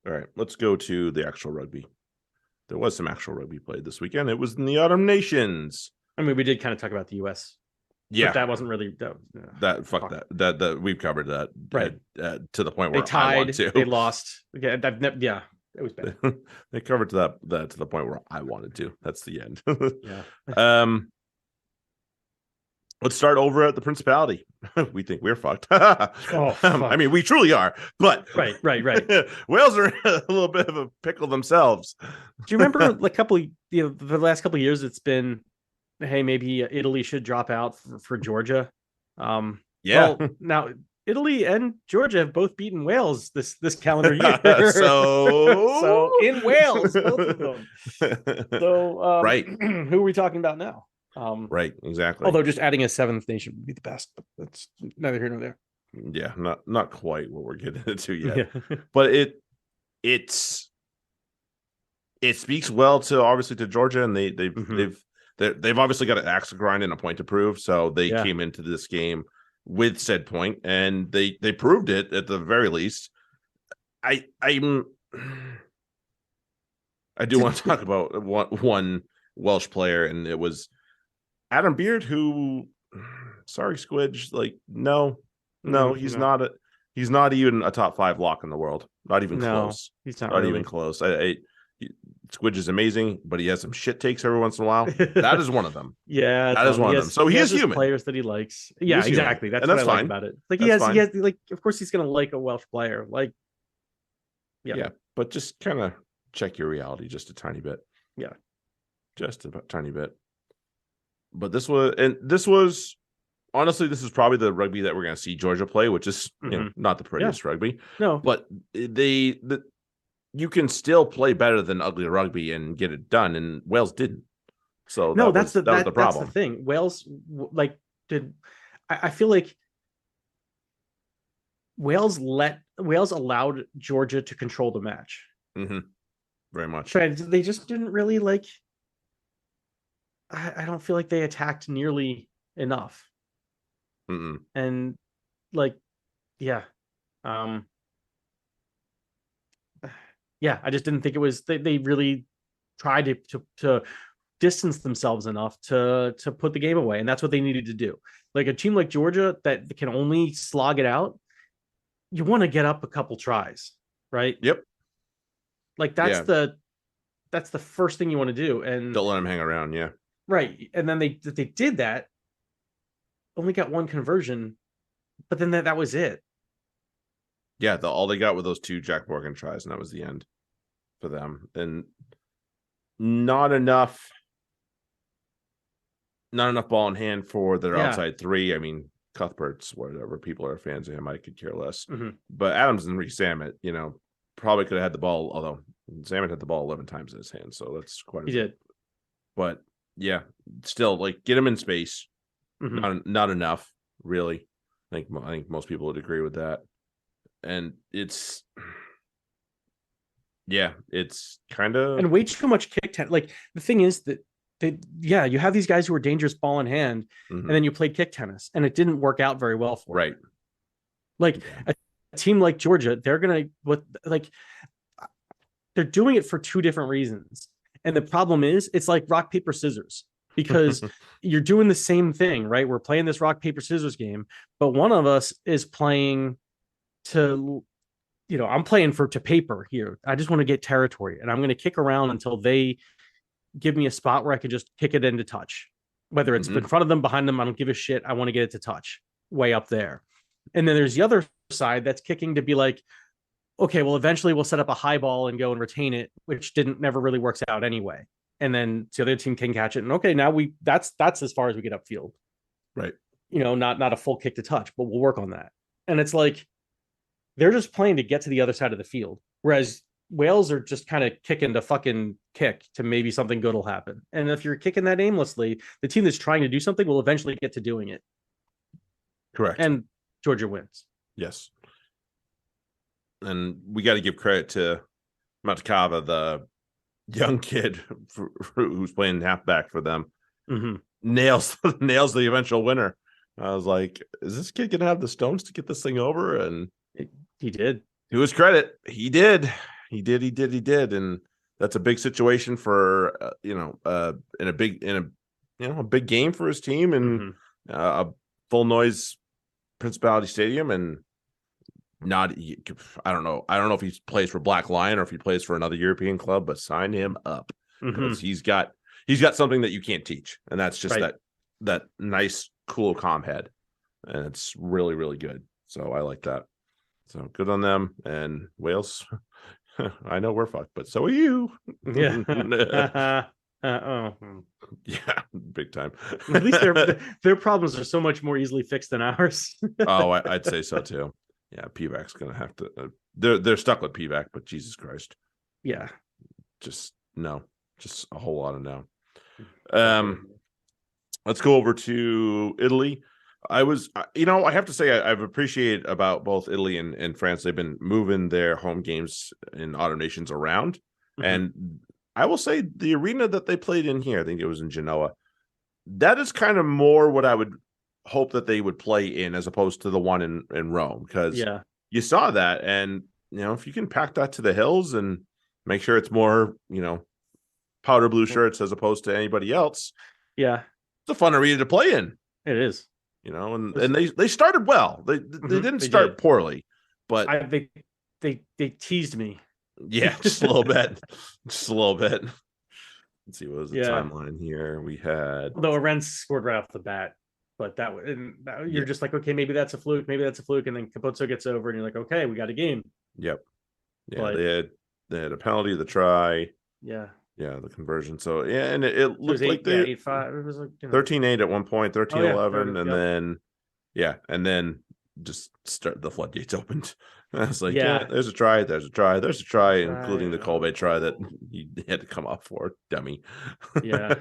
All right. Let's go to the actual rugby. There was some actual rugby played this weekend. It was in the Autumn Nations. I mean, we did kind of talk about the U.S. Yeah, but that wasn't really that we've covered that right to the point where they tied. I want to. They lost. Yeah, it was bad. They covered that to the point where I wanted to. That's the end. Yeah. Let's start over at the Principality. We think we're fucked. Fuck. I mean, we truly are. But right. Wales are in a little bit of a pickle themselves. Do you remember the last couple of years? It's been, hey, maybe Italy should drop out for Georgia. Yeah. Well, now Italy and Georgia have both beaten Wales this calendar year. so in Wales, both of them. So right. Who are we talking about now? Right, exactly. Although just adding a seventh nation would be the best, but that's neither here nor there. Yeah, not quite what we're getting into yet. Yeah. But it speaks well to obviously to Georgia, and they've obviously got an axe to grind and a point to prove. So they came into this game with said point, and they proved it at the very least. I do want to talk about one Welsh player, and it was Adam Beard, who, sorry, Squidge, like, no, he's not even a top 5 lock in the world. Not even close. He's not really. Even close. Squidge is amazing, but he has some shit takes every once in a while. That is one of them. Yeah, that is one of them. So he is human. Players that he likes. Yeah, exactly. That's what I like about it. Like he has like, of course he's gonna like a Welsh player. Like, yeah, but just kind of check your reality just a tiny bit. Yeah, just a tiny bit. But this was honestly, this is probably the rugby that we're going to see Georgia play, which is not the prettiest rugby. No, but you can still play better than ugly rugby and get it done, and Wales didn't. So that was the problem. That's the thing. Wales I feel like Wales allowed Georgia to control the match. Mm-hmm. Very much. But they just didn't really like. I don't feel like they attacked nearly enough. Mm-mm. And like, yeah, I just didn't think it was. They really tried to distance themselves enough to put the game away, and that's what they needed to do. Like a team like Georgia that can only slog it out, you want to get up a couple tries, right? Yep. Like that's the first thing you want to do, and don't let them hang around. Yeah. Right. And then they did that, only got one conversion, but then that was it. Yeah, all they got were those 2 Jack Morgan tries, and that was the end for them. And not enough ball in hand for their outside 3. I mean, Cuthbert's whatever, people are fans of him, I could care less. Mm-hmm. But Adams and Reece Samet, probably could have had the ball, although Samet had the ball 11 times in his hand, so that's quite a bit. Did. But yeah, still, like, get him in space. Mm-hmm. Not enough, really. I think most people would agree with that. And it's kind of, and way too much kick tennis. Like the thing is that you have these guys who are dangerous ball in hand, and then you played kick tennis, and it didn't work out very well for them. Like a team like Georgia, they're doing it for 2 different reasons. And the problem is, it's like rock, paper, scissors, because you're doing the same thing, right? We're playing this rock, paper, scissors game, but one of us is playing to, I'm playing to paper here. I just want to get territory, and I'm going to kick around until they give me a spot where I can just kick it into touch, whether it's in front of them, behind them. I don't give a shit. I want to get it to touch way up there. And then there's the other side that's kicking to be like, okay, well, eventually we'll set up a high ball and go and retain it, which never really works out anyway. And then the other team can catch it. And okay, now that's as far as we get upfield. Right. Not a full kick to touch, but we'll work on that. And it's like, they're just playing to get to the other side of the field. Whereas Wales are just kind of kicking to fucking kick to maybe something good will happen. And if you're kicking that aimlessly, the team that's trying to do something will eventually get to doing it. Correct. And Georgia wins. Yes. and we got to give credit to Matakava, the young kid who's playing halfback for them. Mm-hmm. Nails the eventual winner. I was like, is this kid gonna have the stones to get this thing over? And he did. To his credit, he did. And that's a big situation for in a big game for his team, and a full noise Principality Stadium. And I don't know if he plays for Black Lion or if he plays for another European club, but sign him up because he's got something that you can't teach, and that's just that nice, cool, calm head, and it's really, really good. So I like that. So good on them. And Wales, I know we're fucked, but so are you. Yeah. Yeah, big time. At least their problems are so much more easily fixed than ours. Oh, I'd say so too. Yeah, PVAC's gonna have to. They're stuck with PVAC, but Jesus Christ. Yeah. Just a whole lot of no. Let's go over to Italy. I have to say I've appreciated about both Italy and France. They've been moving their home games in Autumn Nations around. And I will say the arena that they played in here, I think it was in Genoa, that is kind of more what I would hope that they would play in as opposed to the one in Rome. Because you saw that, and if you can pack that to the hills and make sure it's more, powder blue shirts as opposed to anybody else. Yeah. It's a fun arena to play in. It is. And they started well. They didn't start poorly, but they teased me. Yeah, just a little bit. Let's see, what was the timeline here? We had, although Arends scored right off the bat, but you're just like, okay, maybe that's a fluke, and then Capozzo gets over, and you're like, okay, we got a game. Yep. Yeah, but they had a penalty, the try. Yeah. Yeah, the conversion. So and it looked like they 8-5. It was like 13-8 at one point, 13-11, and then just start the floodgates opened. I was like, there's a try, including the Colbe try that he had to come up for, dummy. Yeah.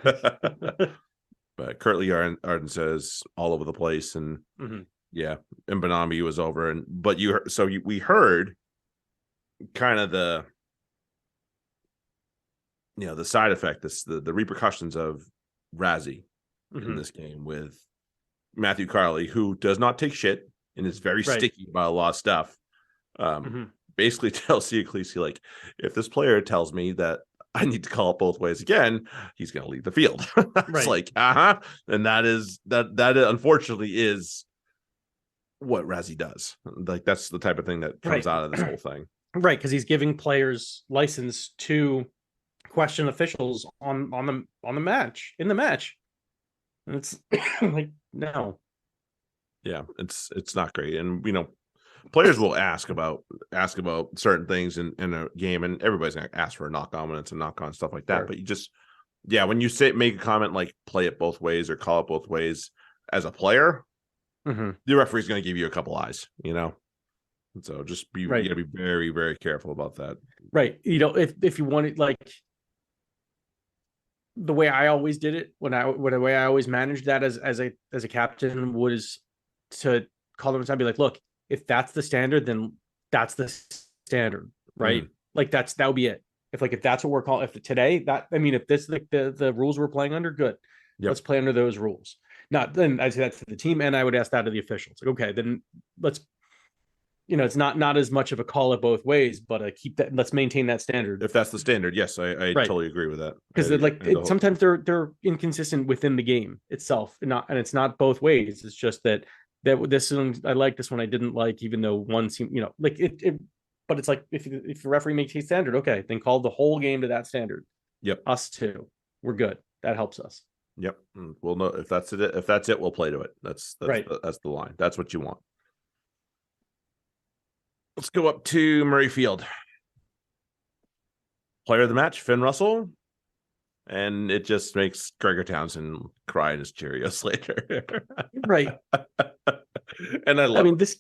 But Curtly Arden says all over the place, and and Benami was over, but we heard kind of the the side effect, the repercussions of Razzie in this game with Matthew Carley, who does not take shit and is very sticky about a lot of stuff. Basically tells Siaklisi, like, if this player tells me that I need to call it both ways again, he's going to leave the field. It's like, and that unfortunately is what Razzie does. Like, that's the type of thing that comes out of this whole thing. Right, because he's giving players license to question officials on the match, in the match. And it's like, no. Yeah, it's not great. And players will ask about certain things in a game, and everybody's gonna ask for a knock-on when it's a knock-on, stuff like that. Sure. But you just when you make a comment like play it both ways or call it both ways as a player, the referee's gonna give you a couple eyes, So just you gotta be very, very careful about that. Right. If you want it, like, the way I always did it, the way I always managed that as a captain was to call them and be like, look, if that's the standard, then that's the standard, right? Like that would be it. If that's what we're calling, if this like the rules we're playing under, good. Let's play under those rules. Then I'd say that to the team, and I would ask that of the officials. Like, okay, then let's, it's not as much of a call it both ways, but let's maintain that standard. If that's the standard, yes, I totally agree with that. Because sometimes they're inconsistent within the game itself, and it's not both ways. It's just that this one I like, this one I didn't like, even though one seemed, like it. But it's like, if the referee makes a standard, okay, then call the whole game to that standard. Yep, us too. We're good. That helps us. Yep. Well, no, if that's it, we'll play to it. That's right. That's the line. That's what you want. Let's go up to Murrayfield. Player of the match, Finn Russell. And it just makes Gregor Townsend cry in his Cheerios later. Right. And I love this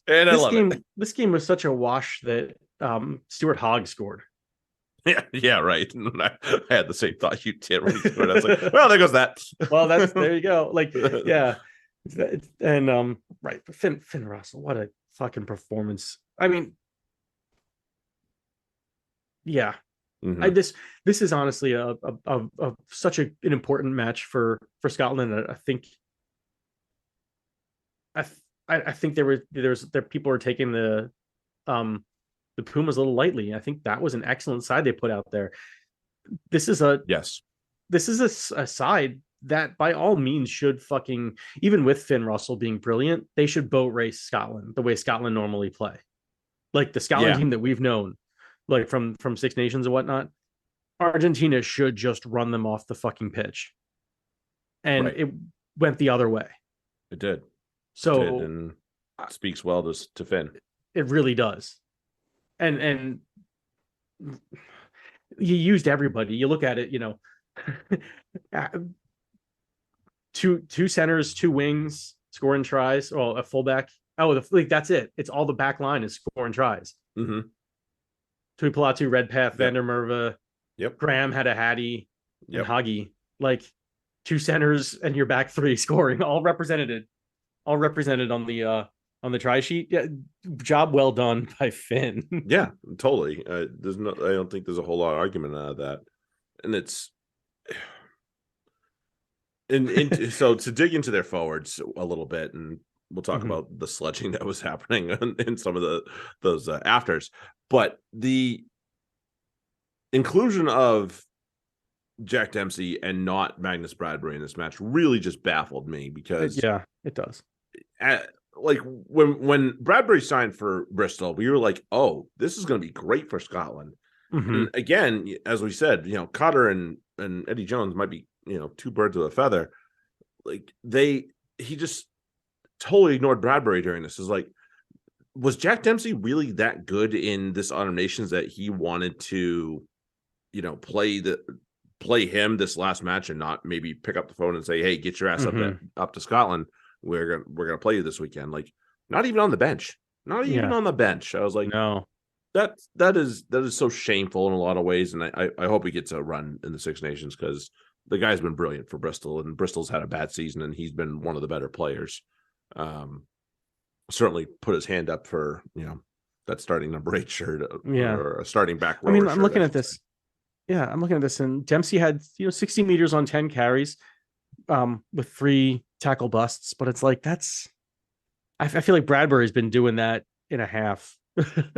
game was such a wash that Stuart Hogg scored. Yeah, right. I had the same thought you did when he scored. I was like, well, there goes that. Well, there you go. Like, yeah. And right. Finn Russell, what a fucking performance. I mean, Yeah. Mm-hmm. This is honestly a such an important match for Scotland. I think I think there people are taking um the Pumas a little lightly. I think that was an excellent side they put out there. This is a Yes. this is a side that by all means should fucking, even with Finn Russell being brilliant, they should boat race Scotland the way Scotland normally play. Like the Scotland Yeah. team that we've known, like from Six Nations and whatnot, Argentina should just run them off the fucking pitch. And Right. it went the other way. It did. So It did, and speaks well to Finn. it really does. And you used everybody. You look at it, two centers, two wings, scoring tries, or a fullback. Oh, that's it. It's all the back line is scoring tries. Mm-hmm. Tuipolatu, Redpath, Yep. Van der Merwe. Yep. Graham had a Hattie and Yep. Huggy. Like two centers and your back three scoring, all represented on the try sheet. Yeah, job well done by Finn. Yeah, totally. I don't think there's a whole lot of argument out of that, and it's and so to dig into their forwards a little bit, and we'll talk about the sledging that was happening in some of those afters, but the inclusion of Jack Dempsey and not Magnus Bradbury in this match really just baffled me, because yeah, it does. Like when Bradbury signed for Bristol, we were like, oh, this is going to be great for Scotland. And again, as we said, Cotter and Eddie Jones might be, two birds with a feather. Like he just totally ignored Bradbury during this. Is like, was Jack Dempsey really that good in this Autumn Nations that he wanted to, play him this last match and not maybe pick up the phone and say, hey, get your ass up to Scotland. We're gonna play you this weekend. Like, not even on the bench. Not even on the bench. I was like, no. That is so shameful in a lot of ways. And I hope he gets a run in the Six Nations, because the guy's been brilliant for Bristol, and Bristol's had a bad season, and he's been one of the better players. Certainly put his hand up for, that starting number 8 shirt, or a starting back row. I mean, I'm looking at this. Yeah, I'm looking at this, and Dempsey had 60 meters on 10 carries, with 3 tackle busts. But it's like I feel like Bradbury's been doing that in a half.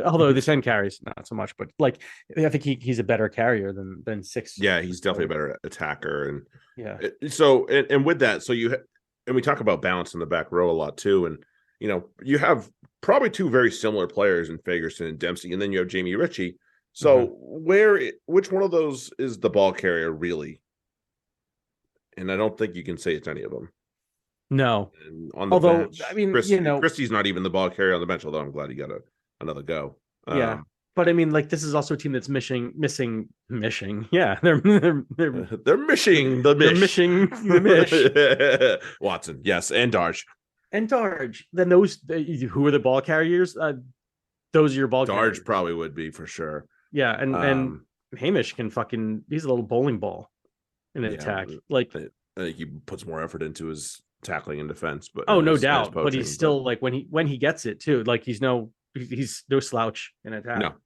Although the 10 carries not so much, but like I think he's a better carrier than 6. Yeah, he's definitely a better attacker, and yeah. So and with that, so and we talk about balance in the back row a lot too, and you have probably 2 very similar players in Fagerson and Dempsey, and then you have Jamie Ritchie. So which one of those is the ball carrier really? And I don't think you can say it's any of them. No. And on the although bench, I mean, Christie's not even the ball carrier on the bench. Although I'm glad he got another go. Yeah, but I mean, like, this is also a team that's missing. Yeah, they're missing the mish. They're missing the mish. Watson, yes, and Darge. Then who are the ball carriers? Those are your ball carriers. Darge probably would be for sure. Yeah, and Hamish can he's a little bowling ball in an attack. Like, I think he puts more effort into his tackling and defense, but no doubt. Poaching, but he's still like when he gets it too. Like he's no slouch in attack.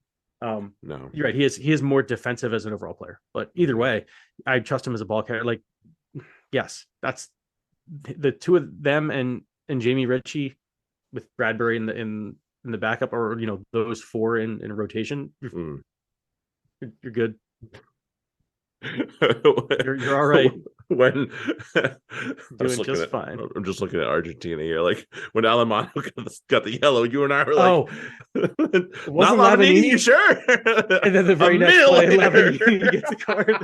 No, you're right. He is more defensive as an overall player. But either way, I trust him as a ball carrier. Like, yes, that's the 2 of them and Jamie Ritchie with Bradbury in the backup, or those 4 in rotation. You're good. You're all right. When doing just fine. I'm just looking at Argentina here. Like when Alemano got the yellow, you and I were like, wasn't Lavanini, you sure? And then the very next play, Lavanini gets a card.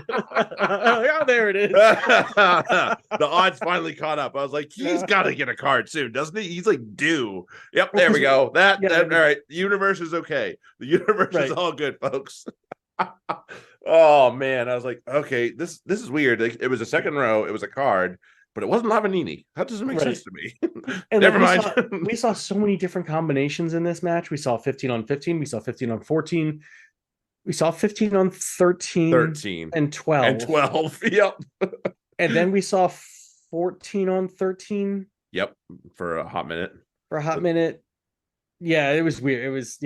Oh, there it is. The odds finally caught up. I was like, he's got to get a card soon, doesn't he? He's like due. Yep, there we go. All right. The universe is okay. The universe is all good, folks. Oh man, I was like, okay, this is weird. Like, it was a second row, it was a card, but it wasn't Lavanini. That doesn't make sense to me. And never mind. We saw so many different combinations in this match. We saw 15 on 15, we saw 15 on 14, we saw 15 on 13 and 12. And 12. Yep. And then we saw 14 on 13. Yep. For a hot minute. Yeah, it was weird. It was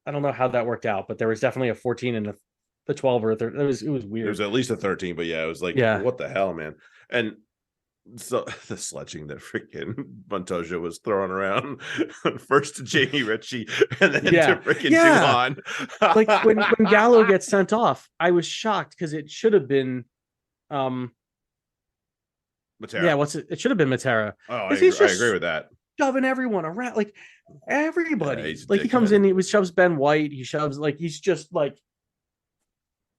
I don't know how that worked out, but there was definitely a 14 and the 12 or 13. It was weird. It was at least a 13, but yeah, it was like, what the hell, man? And so the sledging that freaking Montoya was throwing around first to Jamie Ritchie and then to freaking Duhan. Like when Gallo gets sent off, I was shocked because it should have been Matera. Yeah, it should have been Matera. Oh, I agree with that. Shoving everyone around, like everybody. Like he comes in, he shoves Ben White, he shoves he's just like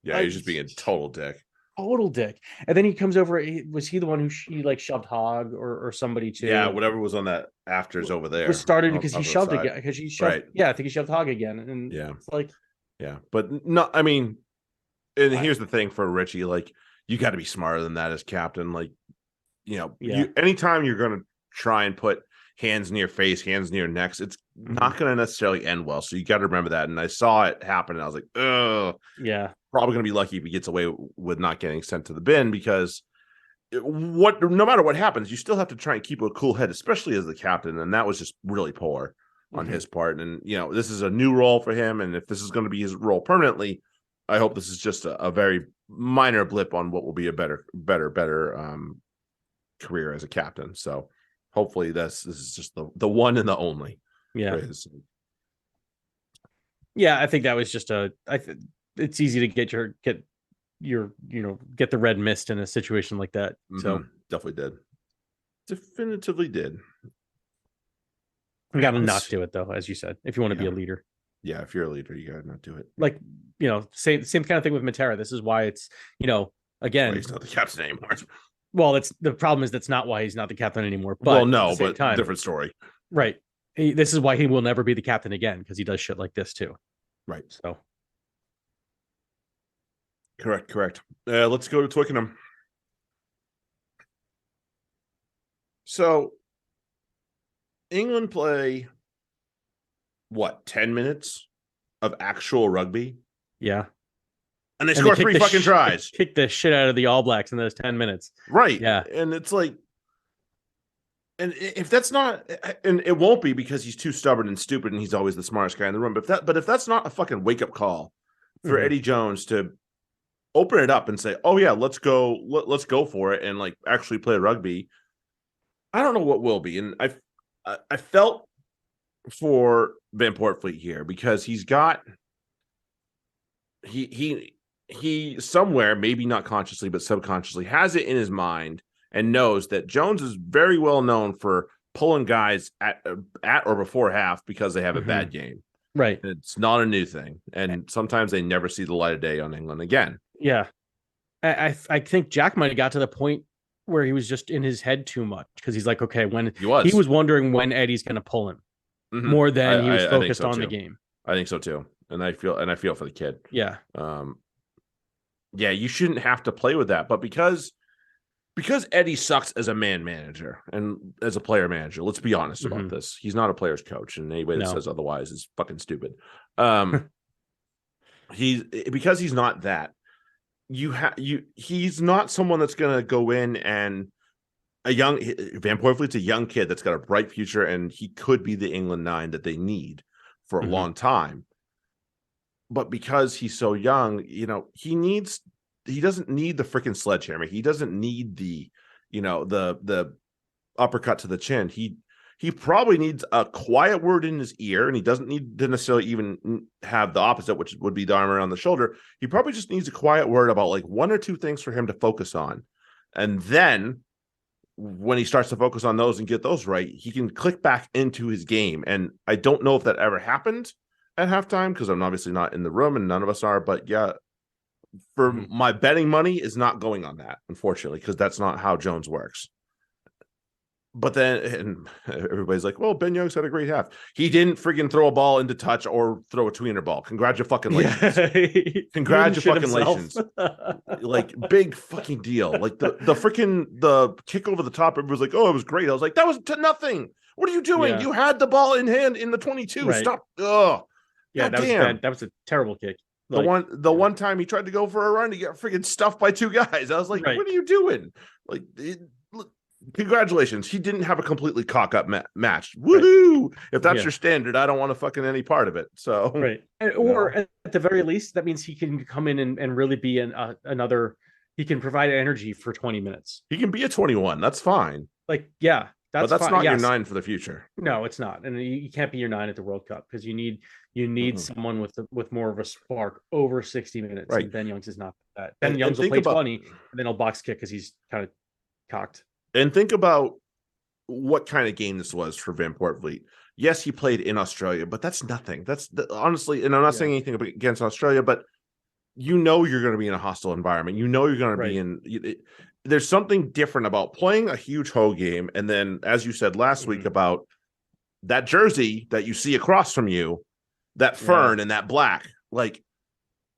he's just being a total dick. And then he comes over. Was he the one who he like shoved Hogg or somebody too? Yeah, whatever was on that afters over there. It was started because he shoved again. Because he shoved. Right. Yeah, I think he shoved Hogg again. And it's like, but no, I mean, and here's the thing for Richie, like you got to be smarter than that as captain. Like, anytime you're going to try and put hands near your face, hands near your necks, it's not going to necessarily end well. So you got to remember that. And I saw it happen, and I was like, ugh. Yeah. Probably going to be lucky if he gets away with not getting sent to the bin, because no matter what happens, you still have to try and keep a cool head, especially as the captain. And that was just really poor on his part. And, this is a new role for him. And if this is going to be his role permanently, I hope this is just a very minor blip on what will be a better career as a captain. So hopefully this is just the one and the only. Yeah. Yeah. I think that was just it's easy to get the red mist in a situation like that. So definitively did. You got to not do it though, as you said, if you want to be a leader. Yeah, if you're a leader, you got to not do it. Like, same kind of thing with Matera. This is why it's, again, he's not the captain anymore. Well, the problem is that's not why he's not the captain anymore. But well, no, but different story. Right. This is why he will never be the captain again, because he does shit like this too. Right. So. Correct. Let's go to Twickenham. So, England play, 10 minutes of actual rugby? Yeah. And they score 3 fucking tries. Kick the shit out of the All Blacks in those 10 minutes. Right. Yeah. And it's like, and if that's not, and it won't be because he's too stubborn and stupid and he's always the smartest guy in the room. But if that's not a fucking wake up call for Eddie Jones to open it up and say, "Oh yeah, let's go for it," and like actually play rugby, I don't know what will be. And I felt for Van Poortvliet here, because he's got he somewhere, maybe not consciously but subconsciously, has it in his mind and knows that Jones is very well known for pulling guys at or before half because they have a bad game. Right. And it's not a new thing. And sometimes they never see the light of day on England again. Yeah. I think Jack might have got to the point where he was just in his head too much, because he's like, okay, when he was wondering when Eddie's going to pull him more than he was focused on the game. I think so too. And I feel for the kid. Yeah. Yeah, you shouldn't have to play with that, but because Eddie sucks as a man manager and as a player manager, let's be honest about this. He's not a player's coach, and anybody that says otherwise is fucking stupid. Because he's not that. He's not someone that's going to go in and Van Poortvliet's a young kid that's got a bright future, and he could be the England 9 that they need for a long time. But because he's so young, he doesn't need the freaking sledgehammer. He doesn't need the uppercut to the chin. He probably needs a quiet word in his ear, and he doesn't need to necessarily even have the opposite, which would be the arm around the shoulder. He probably just needs a quiet word about like 1 or 2 things for him to focus on. And then when he starts to focus on those and get those right, he can click back into his game. And I don't know if that ever happened at halftime, because I'm obviously not in the room and none of us are, but yeah, for my betting money is not going on that, unfortunately, because that's not how Jones works. But then, and everybody's like, well, Ben Youngs had a great half. He didn't friggin' throw a ball into touch or throw a tweener ball. Congratulations. Congratulations. Like, big fucking deal. Like the kick over the top, everybody's like, oh, it was great. I was like, that was to nothing. What are you doing? Yeah. You had the ball in hand in the 22. Right. Stop. Ugh. Yeah, that was bad. That was a terrible kick. The one time he tried to go for a run, he got freaking stuffed by 2 guys. I was like, what are you doing? Like, congratulations. He didn't have a completely cock up match. Woohoo! Right. If that's your standard, I don't want to fucking any part of it. So, right. Or at the very least, that means he can come in and really be another, he can provide energy for 20 minutes. He can be a 21. That's fine. Like, yeah, that's fine. Not your 9 for the future. No, it's not. And you can't be your 9 at the World Cup because you need someone with more of a spark over 60 minutes. Right. And Ben Youngs is not that. Ben Youngs will play 20 and then he'll box kick because he's kind of cocked. And think about what kind of game this was for Van Poortvliet. Yes, he played in Australia, but that's nothing. That's honestly, and I'm not saying anything against Australia, but you're going to be in a hostile environment. You're going to be in. There's something different about playing a huge hoe game, and then, as you said last week, about that jersey that you see across from you, that fern and that black, like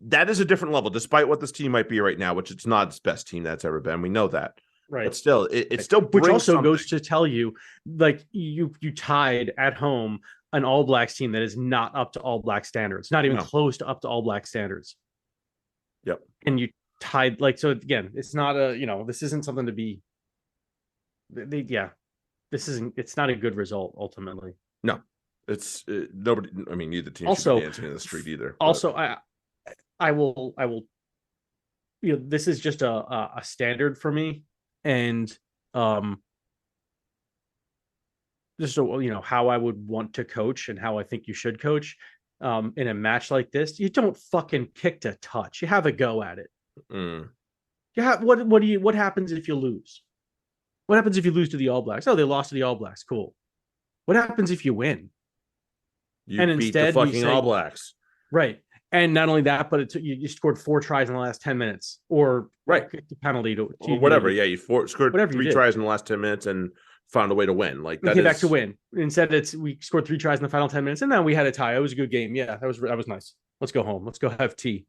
that is a different level. Despite what this team might be right now, which it's not its best team that's ever been, we know that. Right. But still, it still brings which also something. Goes to tell you, like you tied at home an All Blacks team that is not up to All Black standards, not even close to up to All Black standards. Yep. And you tied so again, it's not this isn't something to be. It's not a good result ultimately. No, it's nobody. I mean, neither team also should be dancing in the street either. Also, I will. This is just a standard for me. And just how I would want to coach and how I think you should coach in a match like this. You don't fucking kick to touch. You have a go at it. What happens if you lose? What happens if you lose to the All Blacks? Oh, they lost to the All Blacks. Cool. What happens if you win? You beat instead, the fucking All Blacks. Right. And not only that, but you scored 4 tries in the last 10 minutes, or kicked the penalty to or whatever. You scored 3 tries in the last 10 minutes and found a way to win. Like that, came back to win. Instead, we scored 3 tries in the final 10 minutes, and then we had a tie. It was a good game. Yeah, that was nice. Let's go home. Let's go have tea.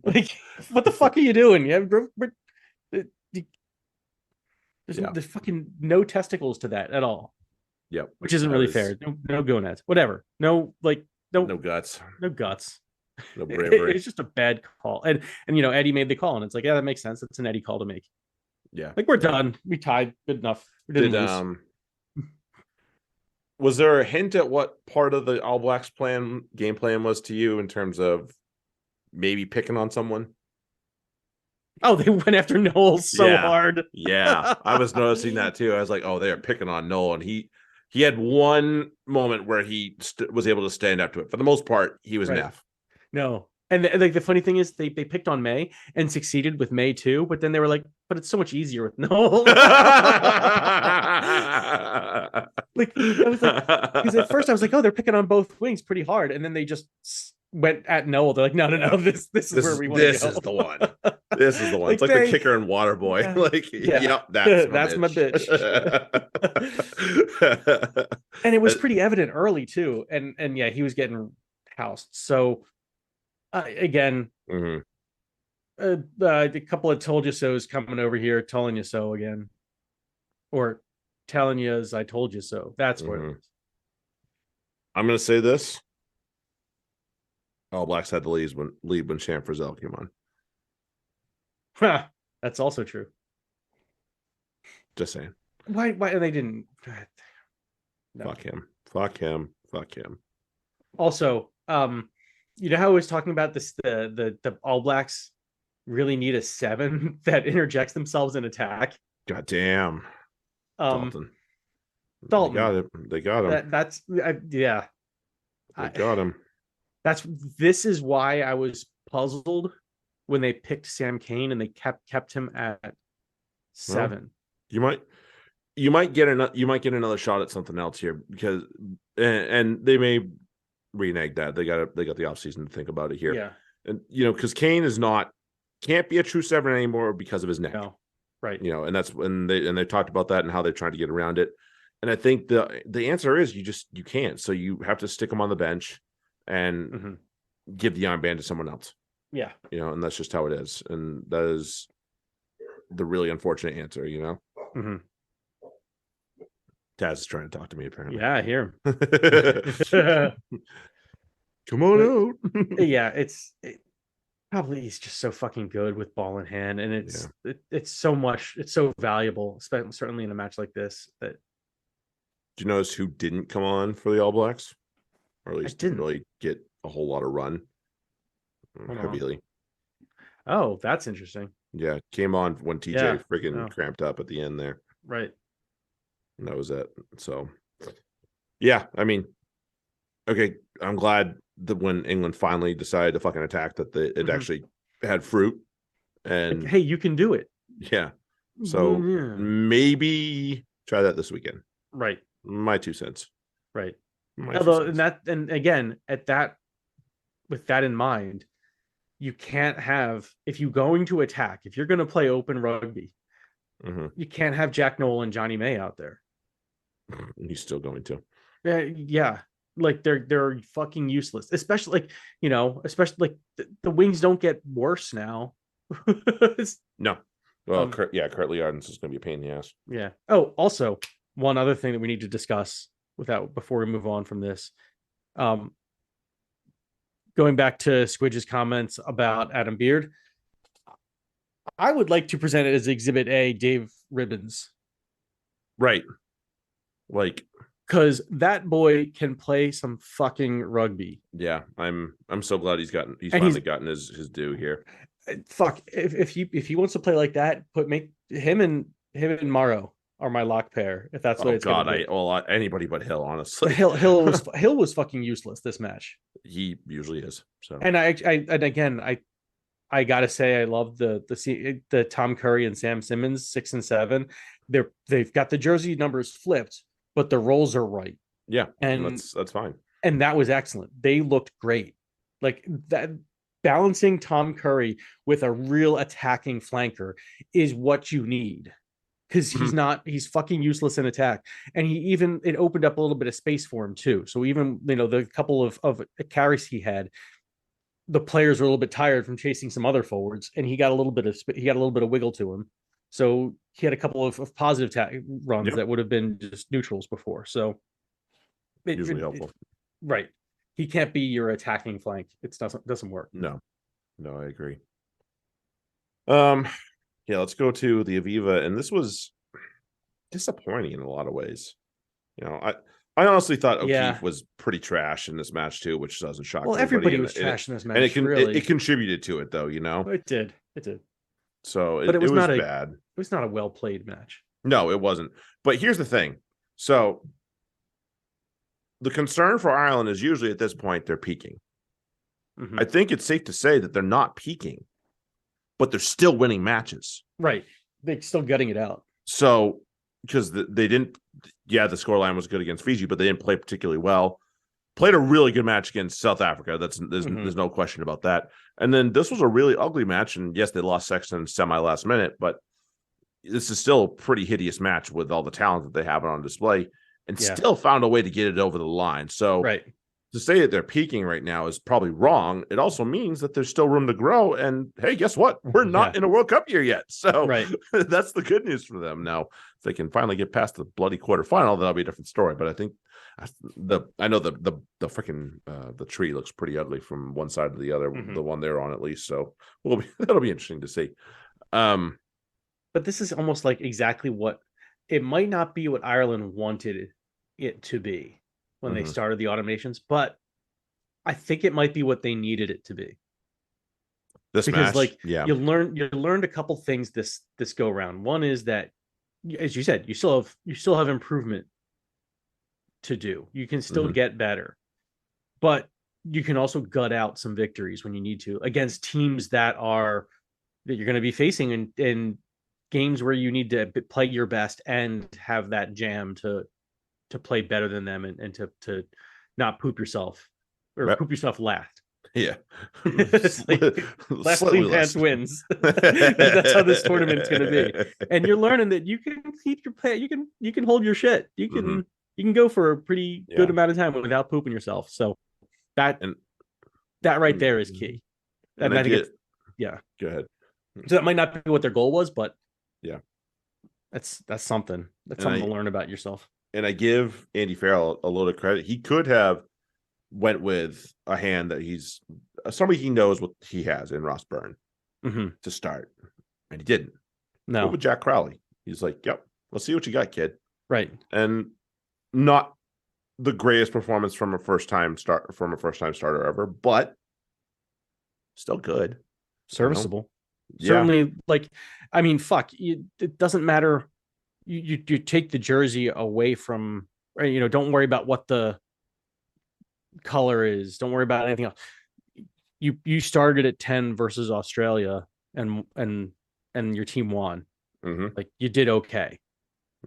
Like, what the fuck are you doing? There's fucking no testicles to that at all. Yep, which isn't really fair. No gonads. Whatever. No guts. No guts. No bravery. It's just a bad call. And Eddie made the call, and it's like, yeah, that makes sense. It's an Eddie call to make. Yeah. Like, we're done. We tied. Good enough. We didn't lose. Was there a hint at what part of the All Blacks game plan was to you in terms of maybe picking on someone? Oh, they went after Noel so hard. Yeah. I was noticing that too. I was like, oh, they're picking on Noel, and he had one moment where he was able to stand up to it. For the most part, he was an F. No. And the funny thing is they picked on May and succeeded with May too, but then they were like, but it's so much easier with Noel. Like, I was like, because at first I was like, oh, they're picking on both wings pretty hard, and then they just went at Noel. They're like, no, this is where we want to go. This is the one. This is the one. It's like the kicker and water boy. Yeah. Like, yep, that's my bitch. And it was pretty evident early too. And yeah, he was getting housed. So again, a couple of told you so's coming over here, telling you so again, or telling you as I told you so. That's what it is. I'm going to say this. All Blacks had the lead when Sham Frizzell came on. That's also true. Just saying. Why they didn't? No. Fuck him. Also, you know how I was talking about this? The All Blacks really need a 7 that interjects themselves in attack. God damn. Dalton. They got him. Yeah. They got him. This is why I was puzzled when they picked Sam Cane and they kept him at 7. Well, you might get another shot at something else here, because and they may renege that. They got the offseason to think about it here. Yeah. And because Cane can't be a true 7 anymore because of his neck. No. Right. And that's when they talked about that and how they're trying to get around it. And I think the answer is you can't. So you have to stick him on the bench and give the armband to someone else. Yeah. And that's just how it is. And that is the really unfortunate answer, Taz is trying to talk to me, apparently. Yeah, I hear him. Come on out. Yeah, Probably he's just so fucking good with ball in hand, and Yeah. it's so much, it's so valuable, certainly in a match like this. That Do you notice who didn't come on for the All Blacks, or at I least didn't didn't. really get a whole lot of run? Hold on. Heavily. Oh, that's interesting. Yeah, came on when TJ Yeah. freaking Oh, cramped up at the end there, right. and that was it. So, yeah, I mean, okay, I'm glad that when England finally decided to fucking attack, that it actually had fruit, Like, and hey, you can do it. yeah, so Yeah. maybe try that this weekend. Right. My 2 cents. Right. My two Although, cents. and again, at that, with that in mind, you can't have, if you're going to attack, if you're going to play open rugby, you can't have Jack Noel and Johnny May out there. He's still going to. Yeah. Like they're fucking useless, especially like, especially like the wings don't get worse now. No. Well, Um, yeah, Curtly Ardens is going to be a pain in the ass. yeah. Oh, also one other thing that we need to discuss before we move on from this. Um, Going back to Squidge's comments about Adam Beard, I would like to present it as Exhibit A, Dave Ribbons. Right. Like, because that boy can play some fucking rugby. yeah, I'm so glad he's And finally gotten his due here. Fuck, if he wants to play like that, make him and Morrow are my lock pair. If that's what Oh it's God, gonna be. anybody but Hill, honestly. Hill was fucking useless this match. He usually is. So, And and again, I gotta say, I love the Tom Curry and Sam Simmons 6 and 7. They've got the jersey numbers flipped, but the roles are right. yeah, And that's fine. And that was excellent. They looked great. Like that, balancing Tom Curry with a real attacking flanker is what you need, because he's fucking useless in attack. And it opened up a little bit of space for him too. So even, the couple of carries he had, the players were a little bit tired from chasing some other forwards, and he got a little bit of wiggle to him. So he had a couple of positive runs that would have been just neutrals before. So usually helpful. Right. He can't be your attacking flank. It doesn't work. No, I agree. Yeah, let's go to the Aviva, and this was disappointing in a lot of ways. I honestly thought O'Keefe was pretty trash in this match too, which doesn't shock. Well, everybody was trash in this match, and really. it contributed to it, though. It did. So, but it was not bad. It was not a well played match. No, it wasn't. But here's the thing. So, the concern for Ireland is usually at this point they're peaking. I think it's safe to say that they're not peaking, but they're still winning matches. Right. They're still gutting it out. So, because they didn't, the scoreline was good against Fiji, but they didn't play particularly well. Played a really good match against South Africa. There's no question about that. And then this was a really ugly match. And yes, they lost Sexton semi last minute, but this is still a pretty hideous match with all the talent that they have on display, and still found a way to get it over the line. So, to say that they're peaking right now is probably wrong. It also means that there's still room to grow. And hey, guess what? We're not in a World Cup year yet. So that's the good news for them. Now, if they can finally get past the bloody quarterfinal, that'll be a different story. But I think I know the freaking the tree looks pretty ugly from one side to the other, the one they're on at least. So that'll be interesting to see. But this is almost like exactly what it might not be what Ireland wanted it to be when they started the automations, but I think it might be what they needed it to be. This because match, you learned a couple things this go around. One is that, as you said, you still have improvement to do. You can still get better, but you can also gut out some victories when you need to against teams that you're going to be facing in games where you need to play your best and have that jam to play better than them and to not poop yourself or poop yourself last. Yeah. Last clean pants wins. That's how this tournament's going to be. And you're learning that you can keep your pay. You can hold your shit. You can go for a pretty good amount of time without pooping yourself. So that right there is key. And I think Go ahead. So that might not be what their goal was, but that's something. That's something to learn about yourself. And I give Andy Farrell a load of credit. He could have went with a hand that he's somebody he knows what he has in Ross Byrne to start, and he didn't. No. Went with Jack Crowley. He's like, "Yep, let's see what you got, kid." Right. And not the greatest performance from a first time starter ever, but still good, serviceable. Yeah. Certainly, like, I mean, fuck, it doesn't matter. You take the jersey away from, right, don't worry about what the color is. Don't worry about anything else. You started at 10 versus Australia, and your team won. Like, you did okay.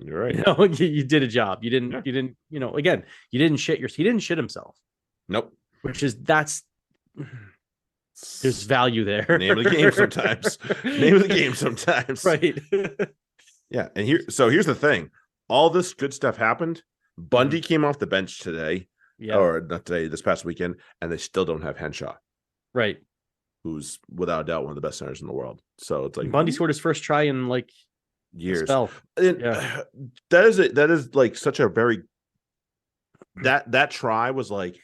You're right. You did a job. You didn't. Again, you didn't shit he didn't shit himself. Nope. There's value there. Name of the game sometimes. Name of the game sometimes. Right. Yeah. And here's the thing. All this good stuff happened. Bundy came off the bench today. Yeah. Or not today, this past weekend, and they still don't have Henshaw. Right. Who's without a doubt one of the best centers in the world. So it's like Bundy scored his first try in like years. Yeah. That is like such a very that try was like,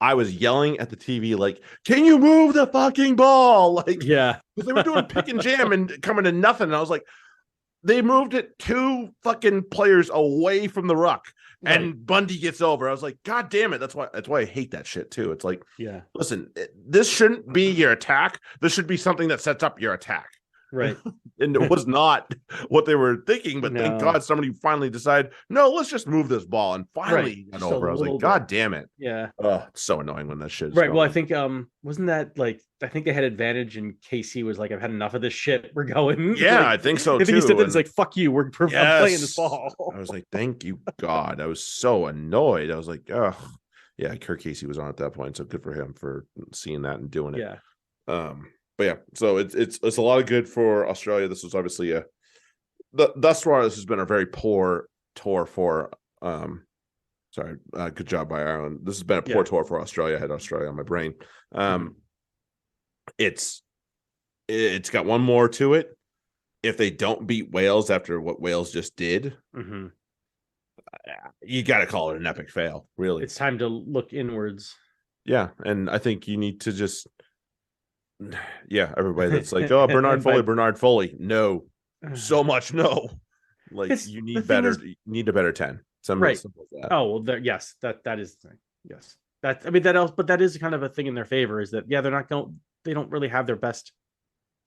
I was yelling at the TV like, "Can you move the fucking ball?" Like, yeah, because they were doing pick and jam and coming to nothing. And I was like, they moved it 2 fucking players away from the ruck, and Bundy gets over. I was like, God damn it! That's why I hate that shit too. It's like, yeah, listen, this shouldn't be your attack. This should be something that sets up your attack. Right. And it was not what they were thinking, but thank God somebody finally decided, no, let's just move this ball, and finally got over. I was like, God damn it. Yeah. Oh, it's so annoying when that shit is right. going. Well, I think wasn't that like, I think they had advantage, and KC was like, I've had enough of this shit. We're going. Yeah, like, I think so I think too. he said that it's like, fuck you. I'm playing this ball. I was like, thank you, God. I was so annoyed. I was like, oh yeah, Kirk Casey was on at that point. So good for him for seeing that and doing it. Yeah. But yeah, so it's a lot of good for Australia. This was obviously thus far this has been a very poor tour for good job by Ireland. This has been a poor tour for Australia. I had Australia on my brain. It's got one more to it. If they don't beat Wales after what Wales just did, you got to call it an epic fail. Really, it's time to look inwards. Yeah, and I think you need to just. Yeah, everybody that's like, oh, Bernard Foley. No, so much no. Like, you need better. You need a better 10. Right. Oh well, yes, that is the thing. Yes, but that is kind of a thing in their favor, is that they don't really have their best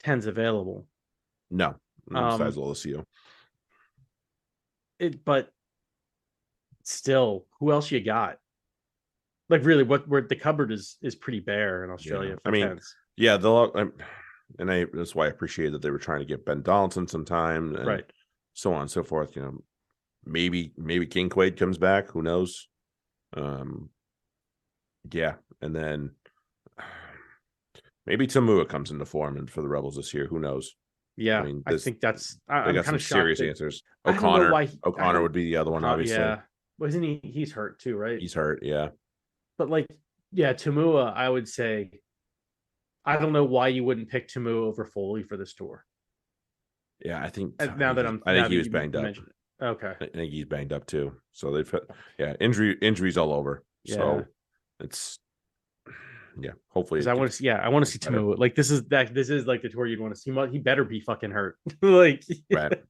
10s available. No, besides LSU. But still, who else you got? Like, really, where the cupboard is pretty bare in Australia. Yeah. For 10s. Yeah, that's why I appreciate that they were trying to get Ben Donaldson some time, and right, so on and so forth. Maybe King Quaid comes back. Who knows? Yeah, and then maybe Tamua comes into form and for the Rebels this year. Who knows? Yeah, I think that's. I'm got some serious answers. O'Connor would be the other one, obviously. Yeah, wasn't he? He's hurt too, right? He's hurt. Yeah, but Tamua, I would say. I don't know why you wouldn't pick Tamua over Foley for this tour. Yeah, I think I think he was banged up. Okay, I think he's banged up too. So they've injuries all over. Yeah. So it's hopefully I want to see Tamua. Like, this is like the tour you'd want to see. He better be fucking hurt. Like, right.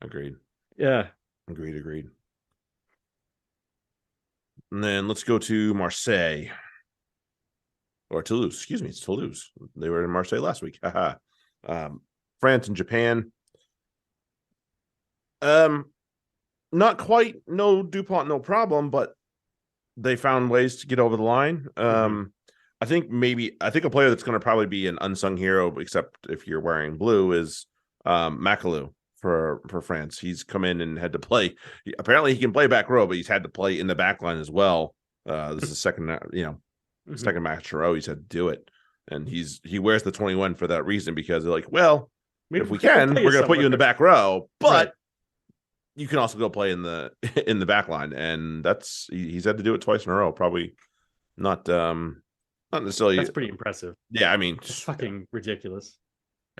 Agreed. Yeah. Agreed. And then let's go to Marseille. Or Toulouse, excuse me, it's Toulouse. They were in Marseille last week. France and Japan. Not quite no DuPont, no problem, but they found ways to get over the line. I think a player that's going to probably be an unsung hero, except if you're wearing blue, is Macalou for France. He's come in and had to play. Apparently he can play back row, but he's had to play in the back line as well. This is the second match in a row he's had to do it, and he wears the 21 for that reason, because they're like, well, if we can, we're going to put you in the back row, but you can also go play in the back line, and he's had to do it twice in a row. Probably not necessarily. That's pretty impressive. Yeah, I mean, it's fucking ridiculous.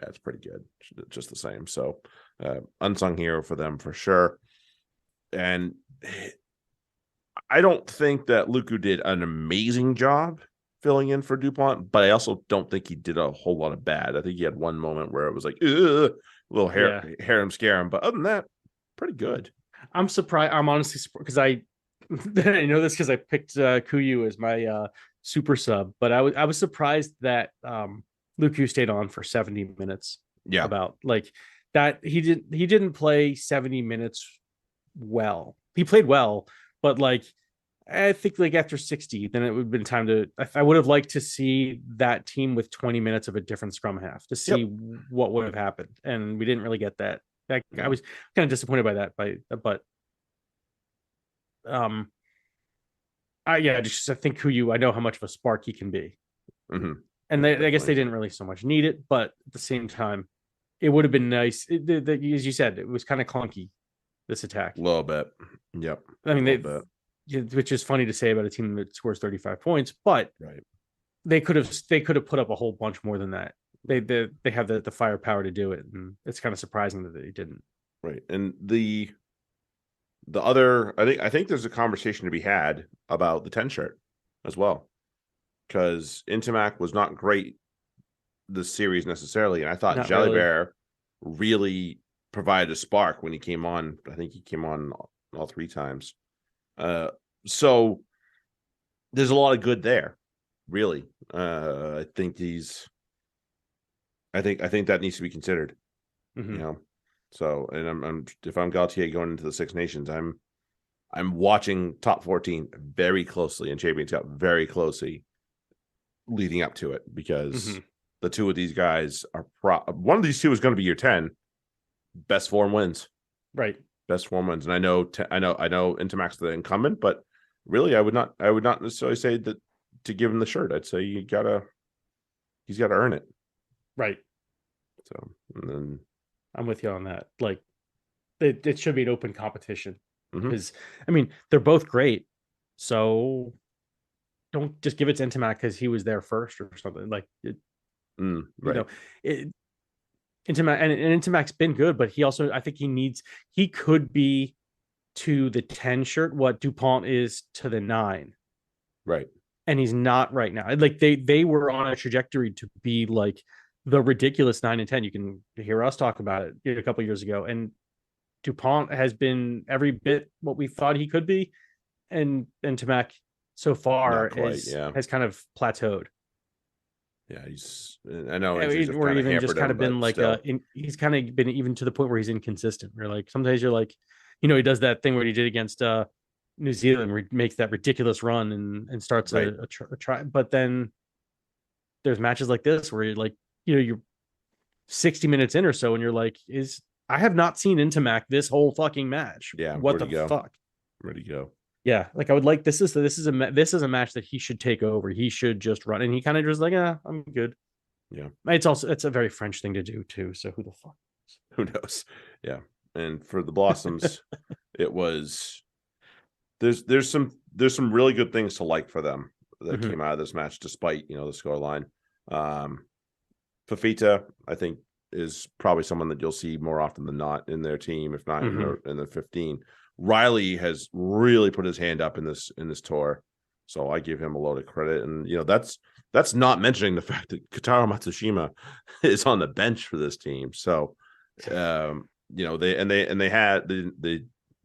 Yeah, it's pretty good, just the same. So unsung hero for them for sure. And I don't think that Luku did an amazing job filling in for DuPont, but I also don't think he did a whole lot of bad. I think he had one moment where it was like, a little harem scarum, but other than that, pretty good. I'm surprised. I'm honestly surprised because I know this because I picked Kuyu as my super sub, but I was surprised that Luku stayed on for 70 minutes. Yeah, about like that he didn't play 70 minutes well. He played well, but like I think like after 60, then it would have been time to. I would have liked to see that team with 20 minutes of a different scrum half to see what would have happened, and we didn't really get that. I was kind of disappointed by that. But I think Kuyu. I know how much of a spark he can be, and I guess they didn't really so much need it, but at the same time, it would have been nice. As you said, it was kind of clunky. This attack, a little bit. Yep. I mean, which is funny to say about a team that scores 35 points, but they could have put up a whole bunch more than that. They have the firepower to do it, and it's kind of surprising that they didn't. Right, and the other, I think there's a conversation to be had about the 10 shirt as well, because Intimac was not great this series necessarily, and I thought Jelly Bear really provided a spark when he came on. I think he came on all 3 times. So there's a lot of good there, really. I think that needs to be considered. You know, so, and I'm if I'm Gaultier going into the Six Nations, I'm watching top 14 very closely and Champions Cup very closely leading up to it, because the two of these guys are one of these two is going to be your 10 best form wins. Right. Best form wins. And I know Intimac's the incumbent, but really I would not necessarily say that to give him the shirt. I'd say he's got to earn it. Right. So, and then I'm with you on that. Like it should be an open competition, because I mean, they're both great. So don't just give it to Intimac because he was there first or something. Like it, right. You know, Intimac and Intimac's been good, but he also, I think he could be to the 10 shirt what DuPont is to the 9. Right. And he's not right now. Like they were on a trajectory to be like the ridiculous 9 and 10. You can hear us talk about it a couple of years ago. And DuPont has been every bit what we thought he could be. And Intimac so far has kind of plateaued. Yeah, I know. Or even just kind of been like he's kind of been even to the point where he's inconsistent. Where like sometimes you're like, he does that thing where he did against New Zealand, where he makes that ridiculous run and starts a try. But then there's matches like this where you're like, you're 60 minutes in or so, and you're like, I have not seen Intimac this whole fucking match. Yeah, what the fuck? Ready to go. Yeah, like I would like this is a match that he should take over. He should just run, and he kind of just like, I'm good. Yeah, it's a very French thing to do too. So who the fuck? Who knows? Yeah, and for the Blossoms, it was there's some really good things to like for them that came out of this match, despite the scoreline. Fafita, I think, is probably someone that you'll see more often than not in their team, if not in the 15. Riley has really put his hand up in this tour, so I give him a load of credit. And that's not mentioning the fact that Kotaro Matsushima is on the bench for this team. So they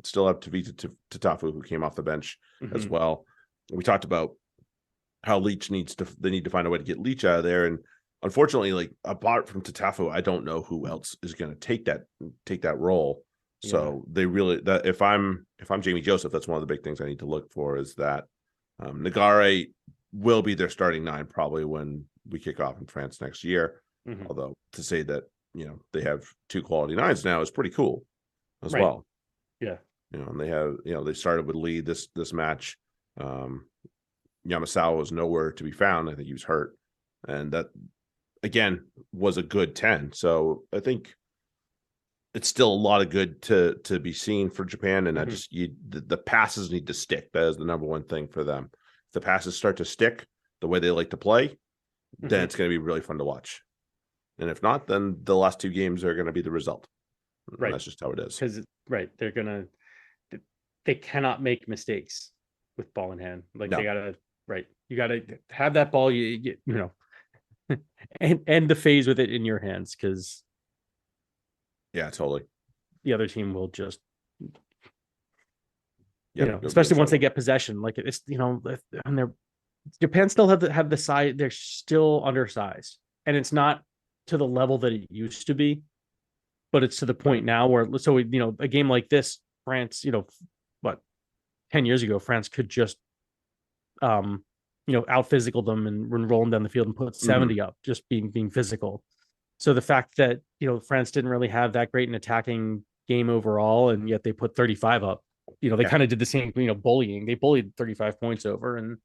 still have Tavita Tatafu, who came off the bench as well. We talked about how Leach they need to find a way to get Leach out of there, and unfortunately, like apart from Tatafu, I don't know who else is going to take that role. So they really, that if I'm Jamie Joseph, that's one of the big things I need to look for, is that Nagare will be their starting 9 probably when we kick off in France next year. Although to say that they have 2 quality 9s now is pretty cool as well. Yeah, and they have they started with Lee this match. Yamasawa was nowhere to be found. I think he was hurt, and that again was a good 10. So I think it's still a lot of good to be seen for Japan, and the passes need to stick. That is the number one thing for them. If the passes start to stick the way they like to play, then it's going to be really fun to watch. And if not, then the last 2 games are going to be the result. Right, and that's just how it is. Because they cannot make mistakes. with ball in hand. Like No. they gotta you gotta have that ball. You know, and end the phase with it in your hands, because Yeah, totally. the other team will just, Yep, especially once they get possession. Like it's, and they're Japan still have the size. They're still undersized, and it's not to the level that it used to be, but it's to the point now where, so a game like this, France, what, 10 years ago, France could just out physical them and roll them down the field and put 70 up, just being physical. So the fact that France didn't really have that great an attacking game overall, and yet they put 35 up, they kind of did the same, bullying. They bullied 35 points over, and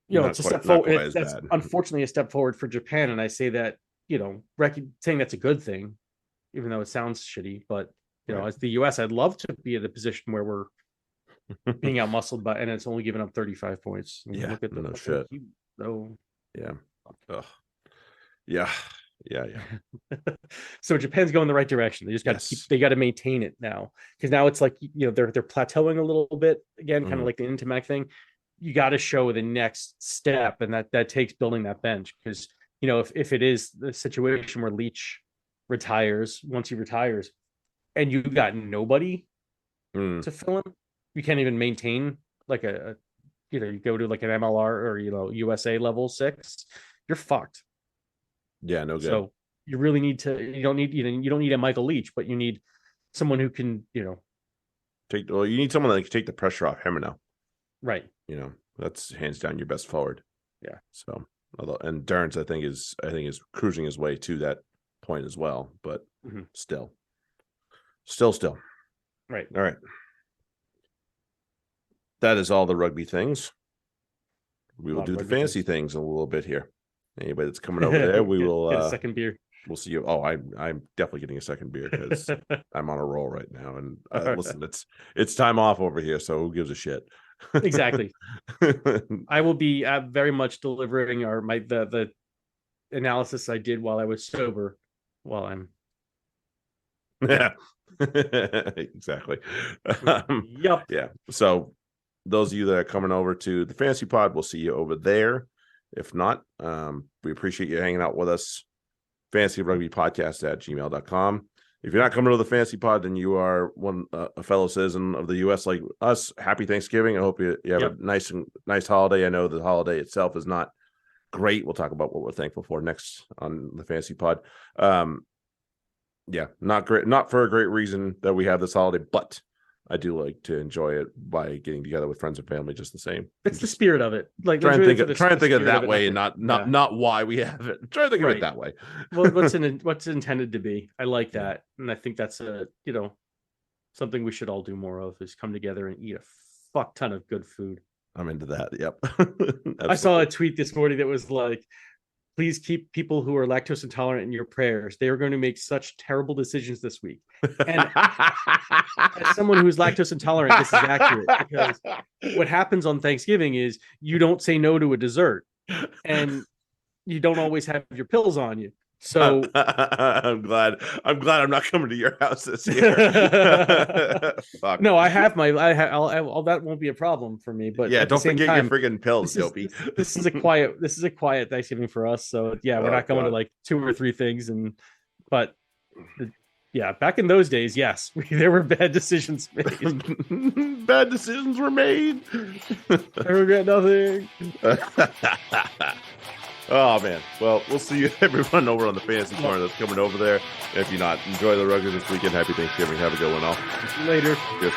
it's a step forward. That's unfortunately a step forward for Japan, and I say that saying that's a good thing, even though it sounds shitty. But as the US, I'd love to be in a position where we're being out muscled by, and it's only giving up 35 points. Look at the shit. So yeah. Ugh. Yeah. So Japan's going the right direction. They just got to they got to maintain it now, because now it's like they're plateauing a little bit again, kind of like the Intimac thing. You got to show the next step, and that takes building that bench, because if it is the situation where Leach retires, once he retires, and you got nobody to fill in, you can't even maintain like you go to like an MLR or USA level 6, you're fucked. Yeah, no good. So you really need to. You don't need a Michael Leach, but you need someone who can you need someone that can take the pressure off him now. Right. That's hands down your best forward. Yeah. So, and Durrance, I think is cruising his way to that point as well, but still. Right. All right. That is all the rugby things. We will do the fancy things in a little bit here. Anybody that's coming over there, we will get a second beer. We'll see you. Oh, I'm definitely getting a second beer because I'm on a roll right now. And listen, it's time off over here, so who gives a shit? Exactly. I will be very much delivering the analysis I did while I was sober, while I'm. Yeah, exactly. Yep. Yeah. So those of you that are coming over to the Fantasy Pod, we'll see you over there. If not, we appreciate you hanging out with us. fantasyrugbypodcast@gmail.com. If you're not coming to the Fantasy Pod, then you are a fellow citizen of the U.S. like us. Happy Thanksgiving. I hope you have a nice holiday. I know the holiday itself is not great. We'll talk about what we're thankful for next on the Fantasy Pod. Yeah, not great. Not for a great reason that we have this holiday, but I do like to enjoy it by getting together with friends and family just the same. It's the spirit of it. Like try and think of it that way, and not why we have it. Try to think of it that way. Well, what's intended to be. I like that, and I think that's something we should all do more of, is come together and eat a fuck ton of good food. I'm into that. Yep. I saw a tweet this morning that was like, please keep people who are lactose intolerant in your prayers. They are going to make such terrible decisions this week. And as someone who's lactose intolerant, this is accurate, because what happens on Thanksgiving is you don't say no to a dessert, and you don't always have your pills on you. So I'm glad I'm not coming to your house this year. Fuck. No, I have I'll that won't be a problem for me. But yeah, don't forget your friggin' pills, Dopey. This is a quiet Thanksgiving for us. So yeah, we're not going to like 2 or 3 things, but back in those days, yes, there were bad decisions made. Bad decisions were made. I regret nothing. Oh man, well, we'll see you everyone over on the Fantasy Corner that's coming over there. If you're not, enjoy the rugby this weekend. Happy Thanksgiving. Have a good one all. Later. Good.